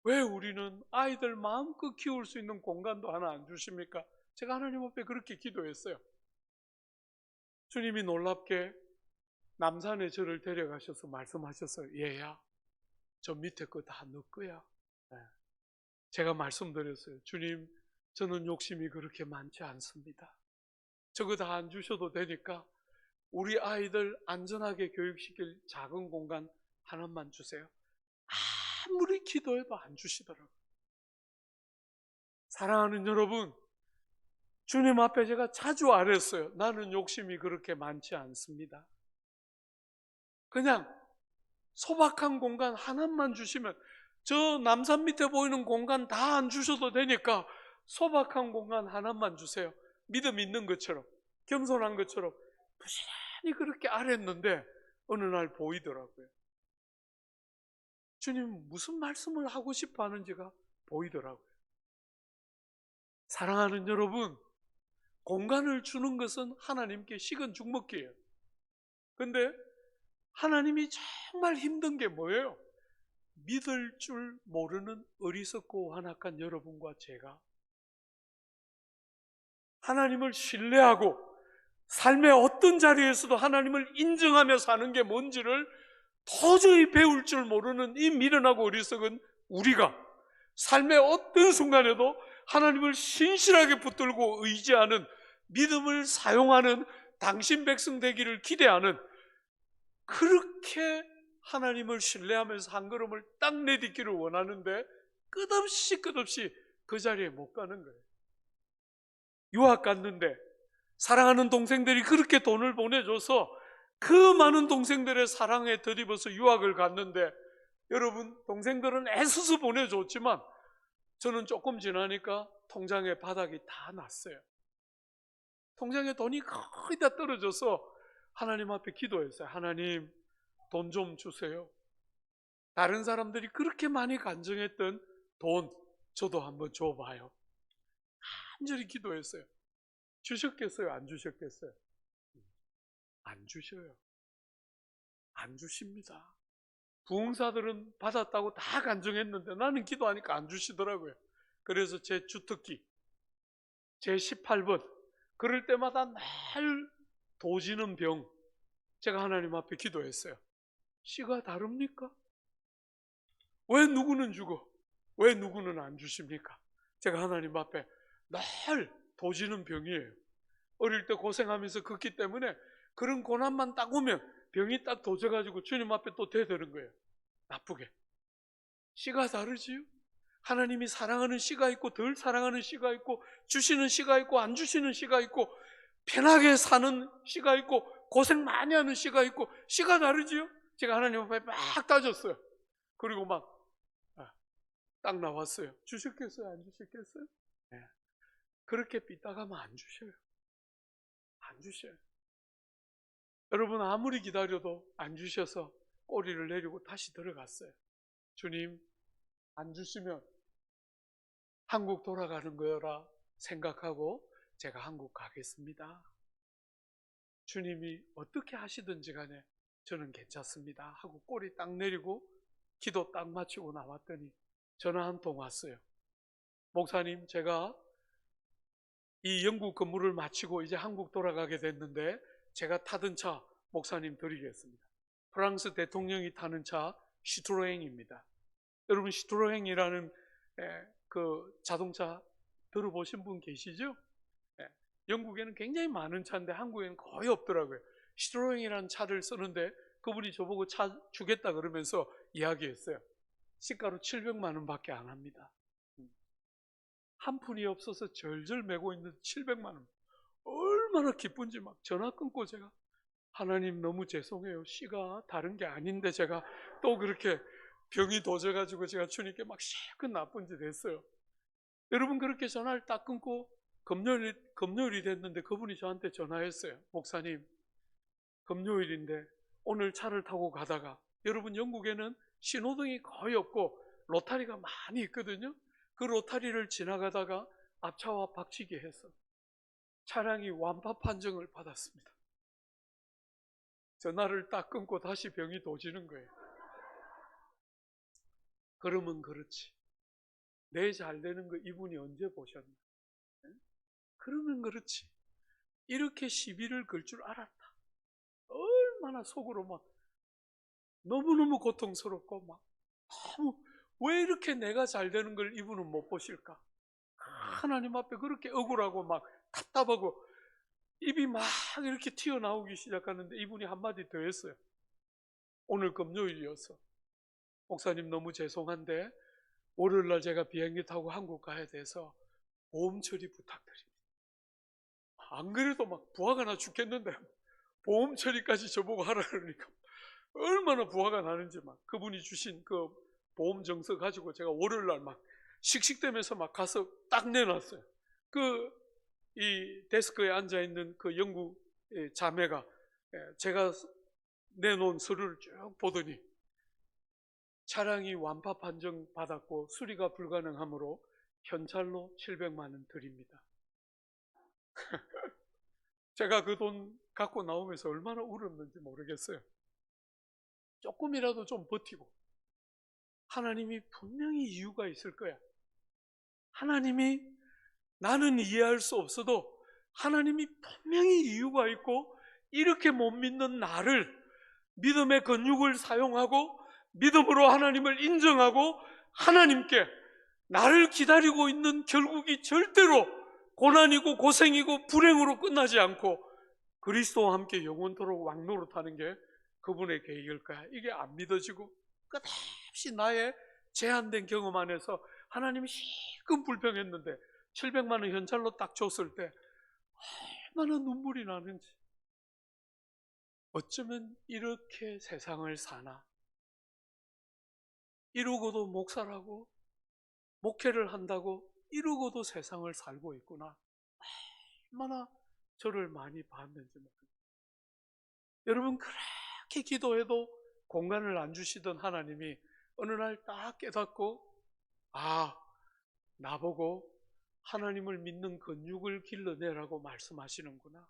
왜 우리는 아이들 마음껏 키울 수 있는 공간도 하나 안 주십니까? 제가 하나님 앞에 그렇게 기도했어요. 주님이 놀랍게 남산에 저를 데려가셔서 말씀하셨어요. 얘야, 저 밑에 거 다 너 거야. 네. 제가 말씀드렸어요. 주님, 저는 욕심이 그렇게 많지 않습니다. 저거 다 안 주셔도 되니까 우리 아이들 안전하게 교육시킬 작은 공간 하나만 주세요. 아무리 기도해도 안 주시더라고요. 사랑하는 여러분, 주님 앞에 제가 자주 아랬어요. 나는 욕심이 그렇게 많지 않습니다. 그냥 소박한 공간 하나만 주시면, 저 남산 밑에 보이는 공간 다 안 주셔도 되니까 소박한 공간 하나만 주세요. 믿음 있는 것처럼, 겸손한 것처럼 부지런히 그렇게 아랬는데 어느 날 보이더라고요. 주님 무슨 말씀을 하고 싶어 하는지가 보이더라고요. 사랑하는 여러분, 공간을 주는 것은 하나님께 식은 죽 먹기예요. 근데 하나님이 정말 힘든 게 뭐예요? 믿을 줄 모르는 어리석고 완악한 여러분과 제가 하나님을 신뢰하고 삶의 어떤 자리에서도 하나님을 인정하며 사는 게 뭔지를 도저히 배울 줄 모르는 이 미련하고 어리석은 우리가 삶의 어떤 순간에도 하나님을 신실하게 붙들고 의지하는, 믿음을 사용하는 당신 백성 되기를 기대하는, 그렇게 하나님을 신뢰하면서 한 걸음을 딱 내딛기를 원하는데 끝없이 그 자리에 못 가는 거예요. 유학 갔는데 사랑하는 동생들이 그렇게 돈을 보내줘서 그 많은 동생들의 사랑에 덧입어서 유학을 갔는데, 여러분, 동생들은 애써서 보내줬지만 저는 조금 지나니까 통장에 바닥이 다 났어요. 통장에 돈이 거의 다 떨어져서 하나님 앞에 기도했어요. 하나님, 돈 좀 주세요. 다른 사람들이 그렇게 많이 간증했던 돈 저도 한번 줘봐요. 간절히 기도했어요. 주셨겠어요? 안 주셨겠어요? 안 주셔요. 안 주십니다. 부흥사들은 받았다고 다 간증했는데 나는 기도하니까 안 주시더라고요. 그래서 제 주특기, 제 18번, 그럴 때마다 날 도지는 병, 제가 하나님 앞에 기도했어요. 씨가 다릅니까? 왜 누구는 주고 왜 누구는 안 주십니까? 제가 하나님 앞에 날 도지는 병이에요. 어릴 때 고생하면서 걷기 때문에 그런 고난만 딱 오면 병이 딱 도져가지고 주님 앞에 또 대드는 거예요. 나쁘게. 씨가 다르지요? 하나님이 사랑하는 씨가 있고 덜 사랑하는 씨가 있고 주시는 씨가 있고 안 주시는 씨가 있고 편하게 사는 씨가 있고 고생 많이 하는 씨가 있고 씨가 다르지요? 제가 하나님 앞에 막 따졌어요. 그리고 막 딱 나왔어요. 주셨겠어요? 안 주셨겠어요? 네. 그렇게 삐딱하면 안 주셔요. 안 주셔요. 여러분 아무리 기다려도 안 주셔서 꼬리를 내리고 다시 들어갔어요. 주님 안 주시면 한국 돌아가는 거라 생각하고 제가 한국 가겠습니다. 주님이 어떻게 하시든지 간에 저는 괜찮습니다 하고 꼬리 딱 내리고 기도 딱 마치고 나왔더니 전화 한 통 왔어요. 목사님, 제가 이 영국 근무를 마치고 이제 한국 돌아가게 됐는데 제가 타던 차 목사님 드리겠습니다. 프랑스 대통령이 타는 차 시트로행입니다. 여러분 시트로행이라는 그 자동차 들어보신 분 계시죠? 영국에는 굉장히 많은 차인데 한국에는 거의 없더라고요. 시트로행이라는 차를 쓰는데 그분이 저보고 차 주겠다 그러면서 이야기했어요. 시가로 700만 원밖에 안 합니다. 한 푼이 없어서 절절 메고 있는 700만 원. 얼마나 기쁜지 막 전화 끊고 제가 하나님 너무 죄송해요. 씨가 다른 게 아닌데 제가 또 그렇게 병이 도져가지고 제가 주님께 막 실컷 나쁜 짓 했어요. 여러분 그렇게 전화를 딱 끊고 금요일이 됐는데 그분이 저한테 전화했어요. 목사님, 금요일인데 오늘 차를 타고 가다가 여러분 영국에는 신호등이 거의 없고 로타리가 많이 있거든요. 그 로타리를 지나가다가 앞차와 박치기 해서 차량이 완파 판정을 받았습니다. 전화를 딱 끊고 다시 병이 도지는 거예요. 그러면 그렇지. 내 잘 되는 거 이분이 언제 보셨나? 그러면 그렇지. 이렇게 시비를 걸 줄 알았다. 얼마나 속으로 막 너무너무 고통스럽고 막 너무 왜 이렇게 내가 잘 되는 걸 이분은 못 보실까? 하나님 앞에 그렇게 억울하고 막 답답하고 입이 막 이렇게 튀어나오기 시작하는데 이분이 한마디 더 했어요. 오늘 금요일이어서 목사님 너무 죄송한데 월요일날 제가 비행기 타고 한국 가야 돼서 보험 처리 부탁드립니다. 안 그래도 막 부하가 나 죽겠는데 보험 처리까지 저보고 하라 그러니까 얼마나 부하가 나는지 막 그분이 주신 그 보험 정서 가지고 제가 월요일날 막 씩씩대면서 막 가서 딱 내놨어요. 이 데스크에 앉아있는 그 영국 자매가 제가 내놓은 서류를 쭉 보더니 차량이 완파 판정 받았고 수리가 불가능하므로 현찰로 700만 원 드립니다. 제가 그 돈 갖고 나오면서 얼마나 울었는지 모르겠어요. 조금이라도 좀 버티고 하나님이 분명히 이유가 있을 거야. 하나님이 나는 이해할 수 없어도 하나님이 분명히 이유가 있고 이렇게 못 믿는 나를 믿음의 근육을 사용하고 믿음으로 하나님을 인정하고 하나님께 나를 기다리고 있는 결국이 절대로 고난이고 고생이고 불행으로 끝나지 않고 그리스도와 함께 영원토록 왕노릇하는 게 그분의 계획일 거야. 이게 안 믿어지고 끝없이 나의 제한된 경험 안에서 하나님이 실컷 불평했는데 700만 원 현찰로 딱 줬을 때 얼마나 눈물이 나는지. 어쩌면 이렇게 세상을 사나. 이러고도 목사라고 목회를 한다고 이러고도 세상을 살고 있구나. 얼마나 저를 많이 봤는지 모릅니다. 여러분 그렇게 기도해도 공간을 안 주시던 하나님이 어느 날 딱 깨닫고 나보고 하나님을 믿는 근육을 길러내라고 말씀하시는구나.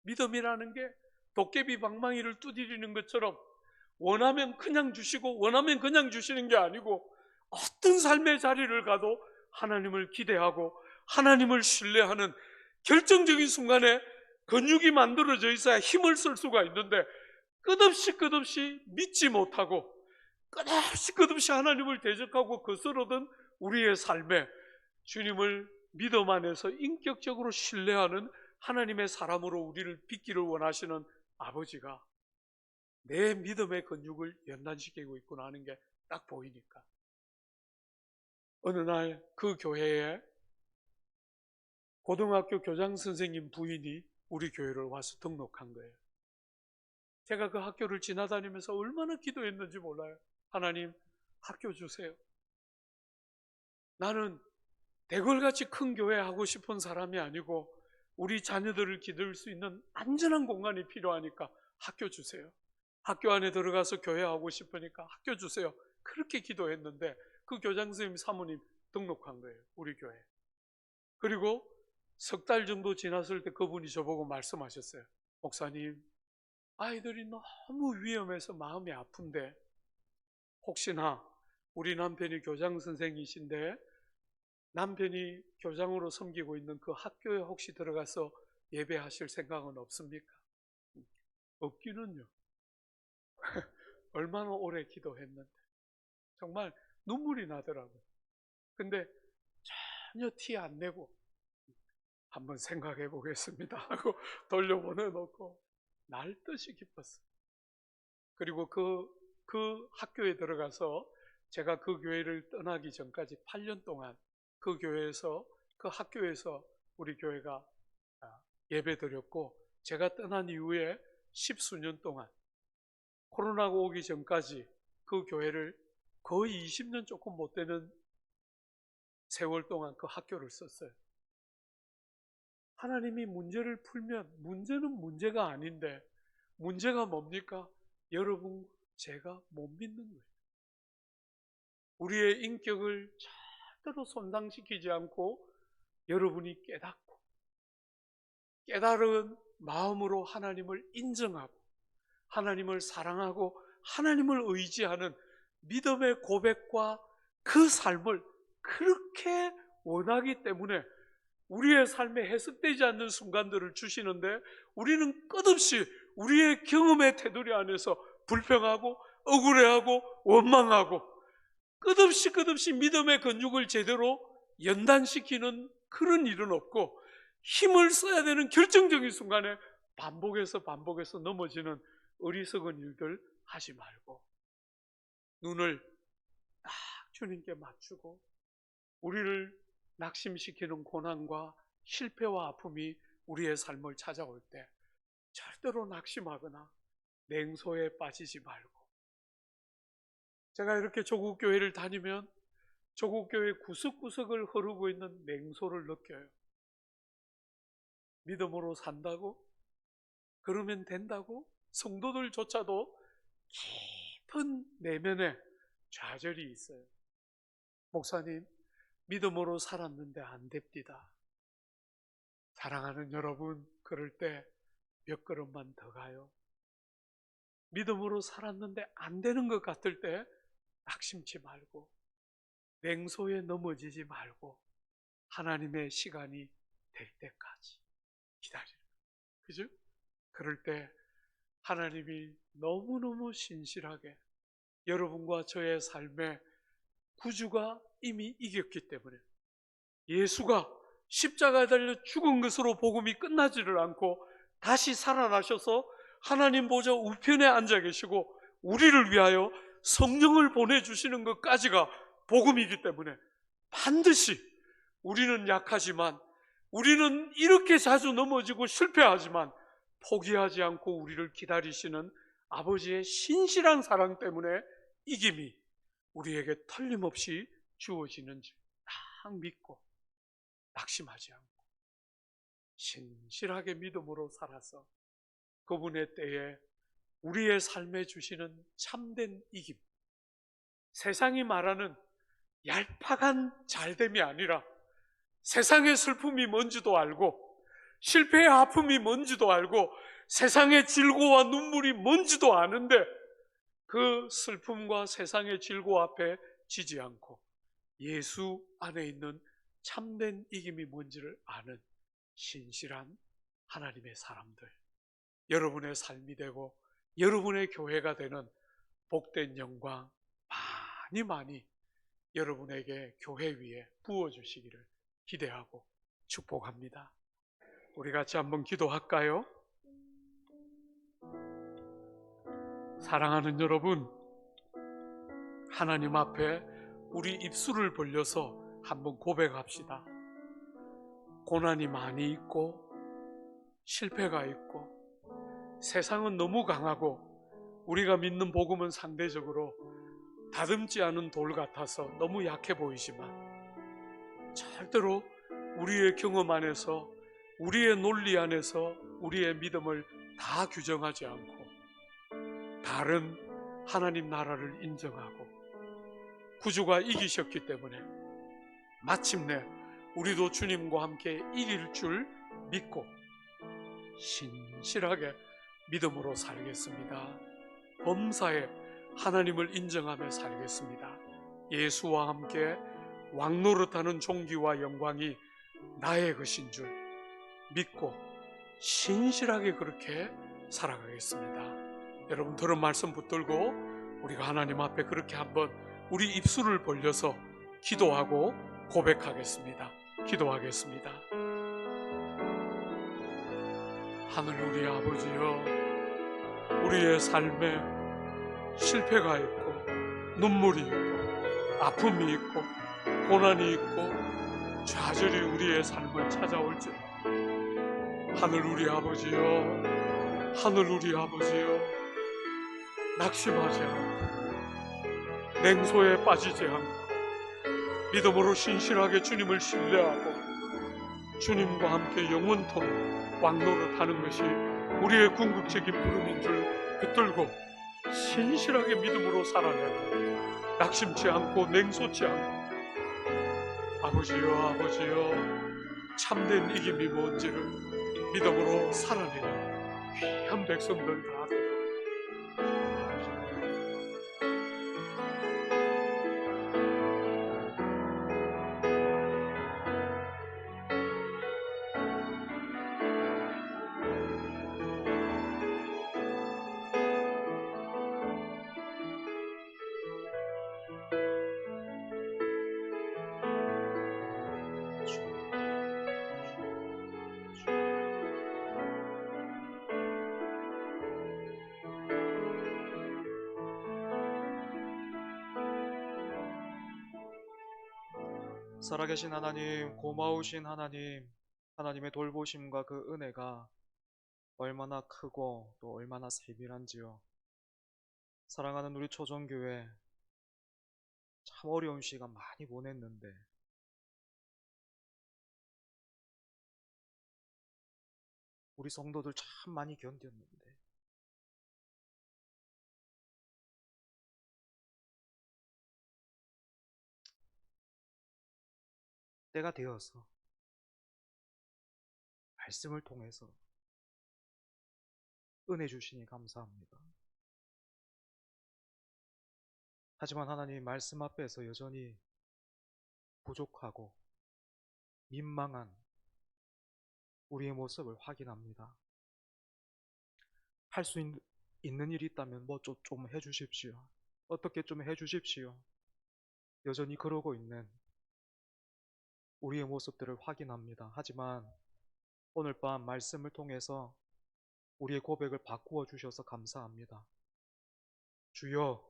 믿음이라는 게 도깨비 방망이를 두드리는 것처럼 원하면 그냥 주시고 원하면 그냥 주시는 게 아니고 어떤 삶의 자리를 가도 하나님을 기대하고 하나님을 신뢰하는 결정적인 순간에 근육이 만들어져 있어야 힘을 쓸 수가 있는데 끝없이 믿지 못하고 끝없이 하나님을 대적하고 거스르던 우리의 삶에 주님을 믿음 안에서 인격적으로 신뢰하는 하나님의 사람으로 우리를 빚기를 원하시는 아버지가 내 믿음의 근육을 연단시키고 있구나 하는 게 딱 보이니까 어느 날 그 교회에 고등학교 교장 선생님 부인이 우리 교회를 와서 등록한 거예요. 제가 그 학교를 지나다니면서 얼마나 기도했는지 몰라요. 하나님 학교 주세요. 나는 대궐같이 큰 교회 하고 싶은 사람이 아니고 우리 자녀들을 기댈 수 있는 안전한 공간이 필요하니까 학교 주세요. 학교 안에 들어가서 교회하고 싶으니까 학교 주세요. 그렇게 기도했는데 그 교장 선생님 사모님 등록한 거예요. 우리 교회. 그리고 석 달 정도 지났을 때 그분이 저보고 말씀하셨어요. 목사님, 아이들이 너무 위험해서 마음이 아픈데 혹시나 우리 남편이 교장 선생이신데 남편이 교장으로 섬기고 있는 그 학교에 혹시 들어가서 예배하실 생각은 없습니까? 없기는요. 얼마나 오래 기도했는데 정말 눈물이 나더라고요. 근데 전혀 티 안 내고 한번 생각해 보겠습니다 하고 돌려보내놓고 날듯이 기뻤어요. 그리고 그 학교에 들어가서 제가 그 교회를 떠나기 전까지 8년 동안 그 교회에서, 그 학교에서 우리 교회가 예배 드렸고, 제가 떠난 이후에 10수년 동안 코로나가 오기 전까지 그 교회를 거의 20년 조금 못 되는 세월 동안 그 학교를 썼어요. 하나님이 문제를 풀면 문제는 문제가 아닌데 문제가 뭡니까? 여러분, 제가 못 믿는 거예요. 우리의 인격을 절대로 손상시키지 않고 여러분이 깨닫고 깨달은 마음으로 하나님을 인정하고 하나님을 사랑하고 하나님을 의지하는 믿음의 고백과 그 삶을 그렇게 원하기 때문에 우리의 삶에 해석되지 않는 순간들을 주시는데 우리는 끝없이 우리의 경험의 테두리 안에서 불평하고 억울해하고 원망하고 끝없이 믿음의 근육을 제대로 연단시키는 그런 일은 없고 힘을 써야 되는 결정적인 순간에 반복해서 넘어지는 어리석은 일들 하지 말고 눈을 딱 주님께 맞추고 우리를 낙심시키는 고난과 실패와 아픔이 우리의 삶을 찾아올 때 절대로 낙심하거나 냉소에 빠지지 말고, 제가 이렇게 조국 교회를 다니면 조국 교회 구석구석을 흐르고 있는 냉소를 느껴요. 믿음으로 산다고? 그러면 된다고? 성도들조차도 깊은 내면에 좌절이 있어요. 목사님, 믿음으로 살았는데 안 됩니다. 사랑하는 여러분, 그럴 때 몇 걸음만 더 가요. 믿음으로 살았는데 안 되는 것 같을 때 낙심치 말고 냉소에 넘어지지 말고 하나님의 시간이 될 때까지 기다리는 거예요. 그죠? 그럴 때 하나님이 너무너무 신실하게 여러분과 저의 삶에 구주가 이미 이겼기 때문에 예수가 십자가에 달려 죽은 것으로 복음이 끝나지를 않고 다시 살아나셔서 하나님 보좌 우편에 앉아 계시고 우리를 위하여 성령을 보내주시는 것까지가 복음이기 때문에 반드시 우리는 약하지만 우리는 이렇게 자주 넘어지고 실패하지만 포기하지 않고 우리를 기다리시는 아버지의 신실한 사랑 때문에 이김이 우리에게 틀림없이 주어지는지 딱 믿고 낙심하지 않고 신실하게 믿음으로 살아서 그분의 때에 우리의 삶에 주시는 참된 이김, 세상이 말하는 얄팍한 잘됨이 아니라 세상의 슬픔이 뭔지도 알고 실패의 아픔이 뭔지도 알고 세상의 질고와 눈물이 뭔지도 아는데 그 슬픔과 세상의 질고 앞에 지지 않고 예수 안에 있는 참된 이김이 뭔지를 아는 신실한 하나님의 사람들, 여러분의 삶이 되고 여러분의 교회가 되는 복된 영광 많이 여러분에게 교회 위에 부어주시기를 기대하고 축복합니다. 우리 같이 한번 기도할까요? 사랑하는 여러분, 하나님 앞에 우리 입술을 벌려서 한번 고백합시다. 고난이 많이 있고 실패가 있고 세상은 너무 강하고 우리가 믿는 복음은 상대적으로 다듬지 않은 돌 같아서 너무 약해 보이지만 절대로 우리의 경험 안에서, 우리의 논리 안에서 우리의 믿음을 다 규정하지 않고 다른 하나님 나라를 인정하고 구주가 이기셨기 때문에 마침내 우리도 주님과 함께 이길 줄 믿고 신실하게 믿음으로 살겠습니다. 범사에 하나님을 인정하며 살겠습니다. 예수와 함께 왕노릇하는 존귀와 영광이 나의 것인 줄 믿고 신실하게 그렇게 살아가겠습니다. 여러분 들은 말씀 붙들고 우리가 하나님 앞에 그렇게 한번 우리 입술을 벌려서 기도하고 고백하겠습니다. 기도하겠습니다. 하늘 우리 아버지여, 우리의 삶에 실패가 있고 눈물이 있고 아픔이 있고 고난이 있고 좌절이 우리의 삶을 찾아올지, 하늘 우리 아버지여, 하늘 우리 아버지여, 낙심하지 않고 냉소에 빠지지 않고 믿음으로 신실하게 주님을 신뢰하고 주님과 함께 영원토록 왕노릇하는 것이 우리의 궁극적인 부름인 줄 붙들고 신실하게 믿음으로 살아내고 낙심치 않고 냉소치 않고 아버지여, 아버지여, 참된 이김이 뭔지를 믿음으로 살아내는 귀한 백성들 다 되도록 살아계신 하나님, 고마우신 하나님, 하나님의 돌보심과 그 은혜가 얼마나 크고 또 얼마나 세밀한지요. 사랑하는 우리 초정교회, 참 어려운 시간 많이 보냈는데 우리 성도들 참 많이 견뎠는데 때가 되어서 말씀을 통해서 은혜 주시니 감사합니다. 하지만 하나님, 말씀 앞에서 여전히 부족하고 민망한 우리의 모습을 확인합니다. 할 수 있는 일이 있다면 뭐 좀 해주십시오. 어떻게 좀 해주십시오. 여전히 그러고 있는 우리의 모습들을 확인합니다. 하지만 오늘 밤 말씀을 통해서 우리의 고백을 바꾸어 주셔서 감사합니다. 주여,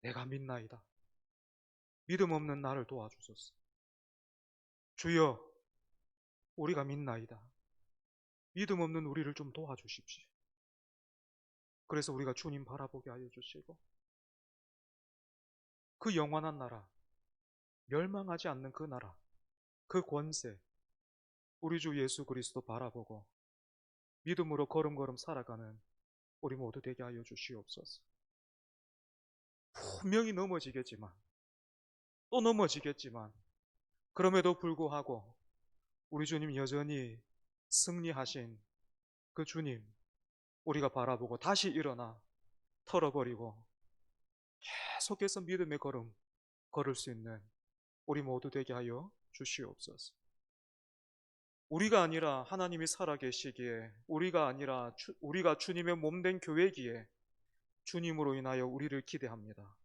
내가 믿나이다. 믿음 없는 나를 도와주소서. 주여, 우리가 믿나이다. 믿음 없는 우리를 좀 도와주십시오. 그래서 우리가 주님 바라보게 하여 주시고 그 영원한 나라, 멸망하지 않는 그 나라, 그 권세, 우리 주 예수 그리스도 바라보고 믿음으로 걸음걸음 살아가는 우리 모두 되게 하여 주시옵소서. 분명히 넘어지겠지만 또 넘어지겠지만 그럼에도 불구하고 우리 주님 여전히 승리하신 그 주님 우리가 바라보고 다시 일어나 털어버리고 계속해서 믿음의 걸음 걸을 수 있는 우리 모두 되게 하여 주시옵소서. 우리가 아니라 하나님이 살아계시기에, 우리가 아니라 우리가 주님의 몸된 교회기에 주님으로 인하여 우리를 기대합니다.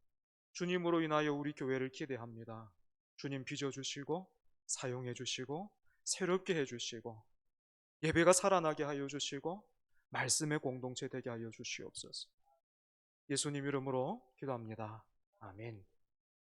주님으로 인하여 우리 교회를 기대합니다. 주님 빚어주시고 사용해 주시고 새롭게 해주시고 예배가 살아나게 하여 주시고 말씀의 공동체 되게 하여 주시옵소서. 예수님 이름으로 기도합니다. 아멘.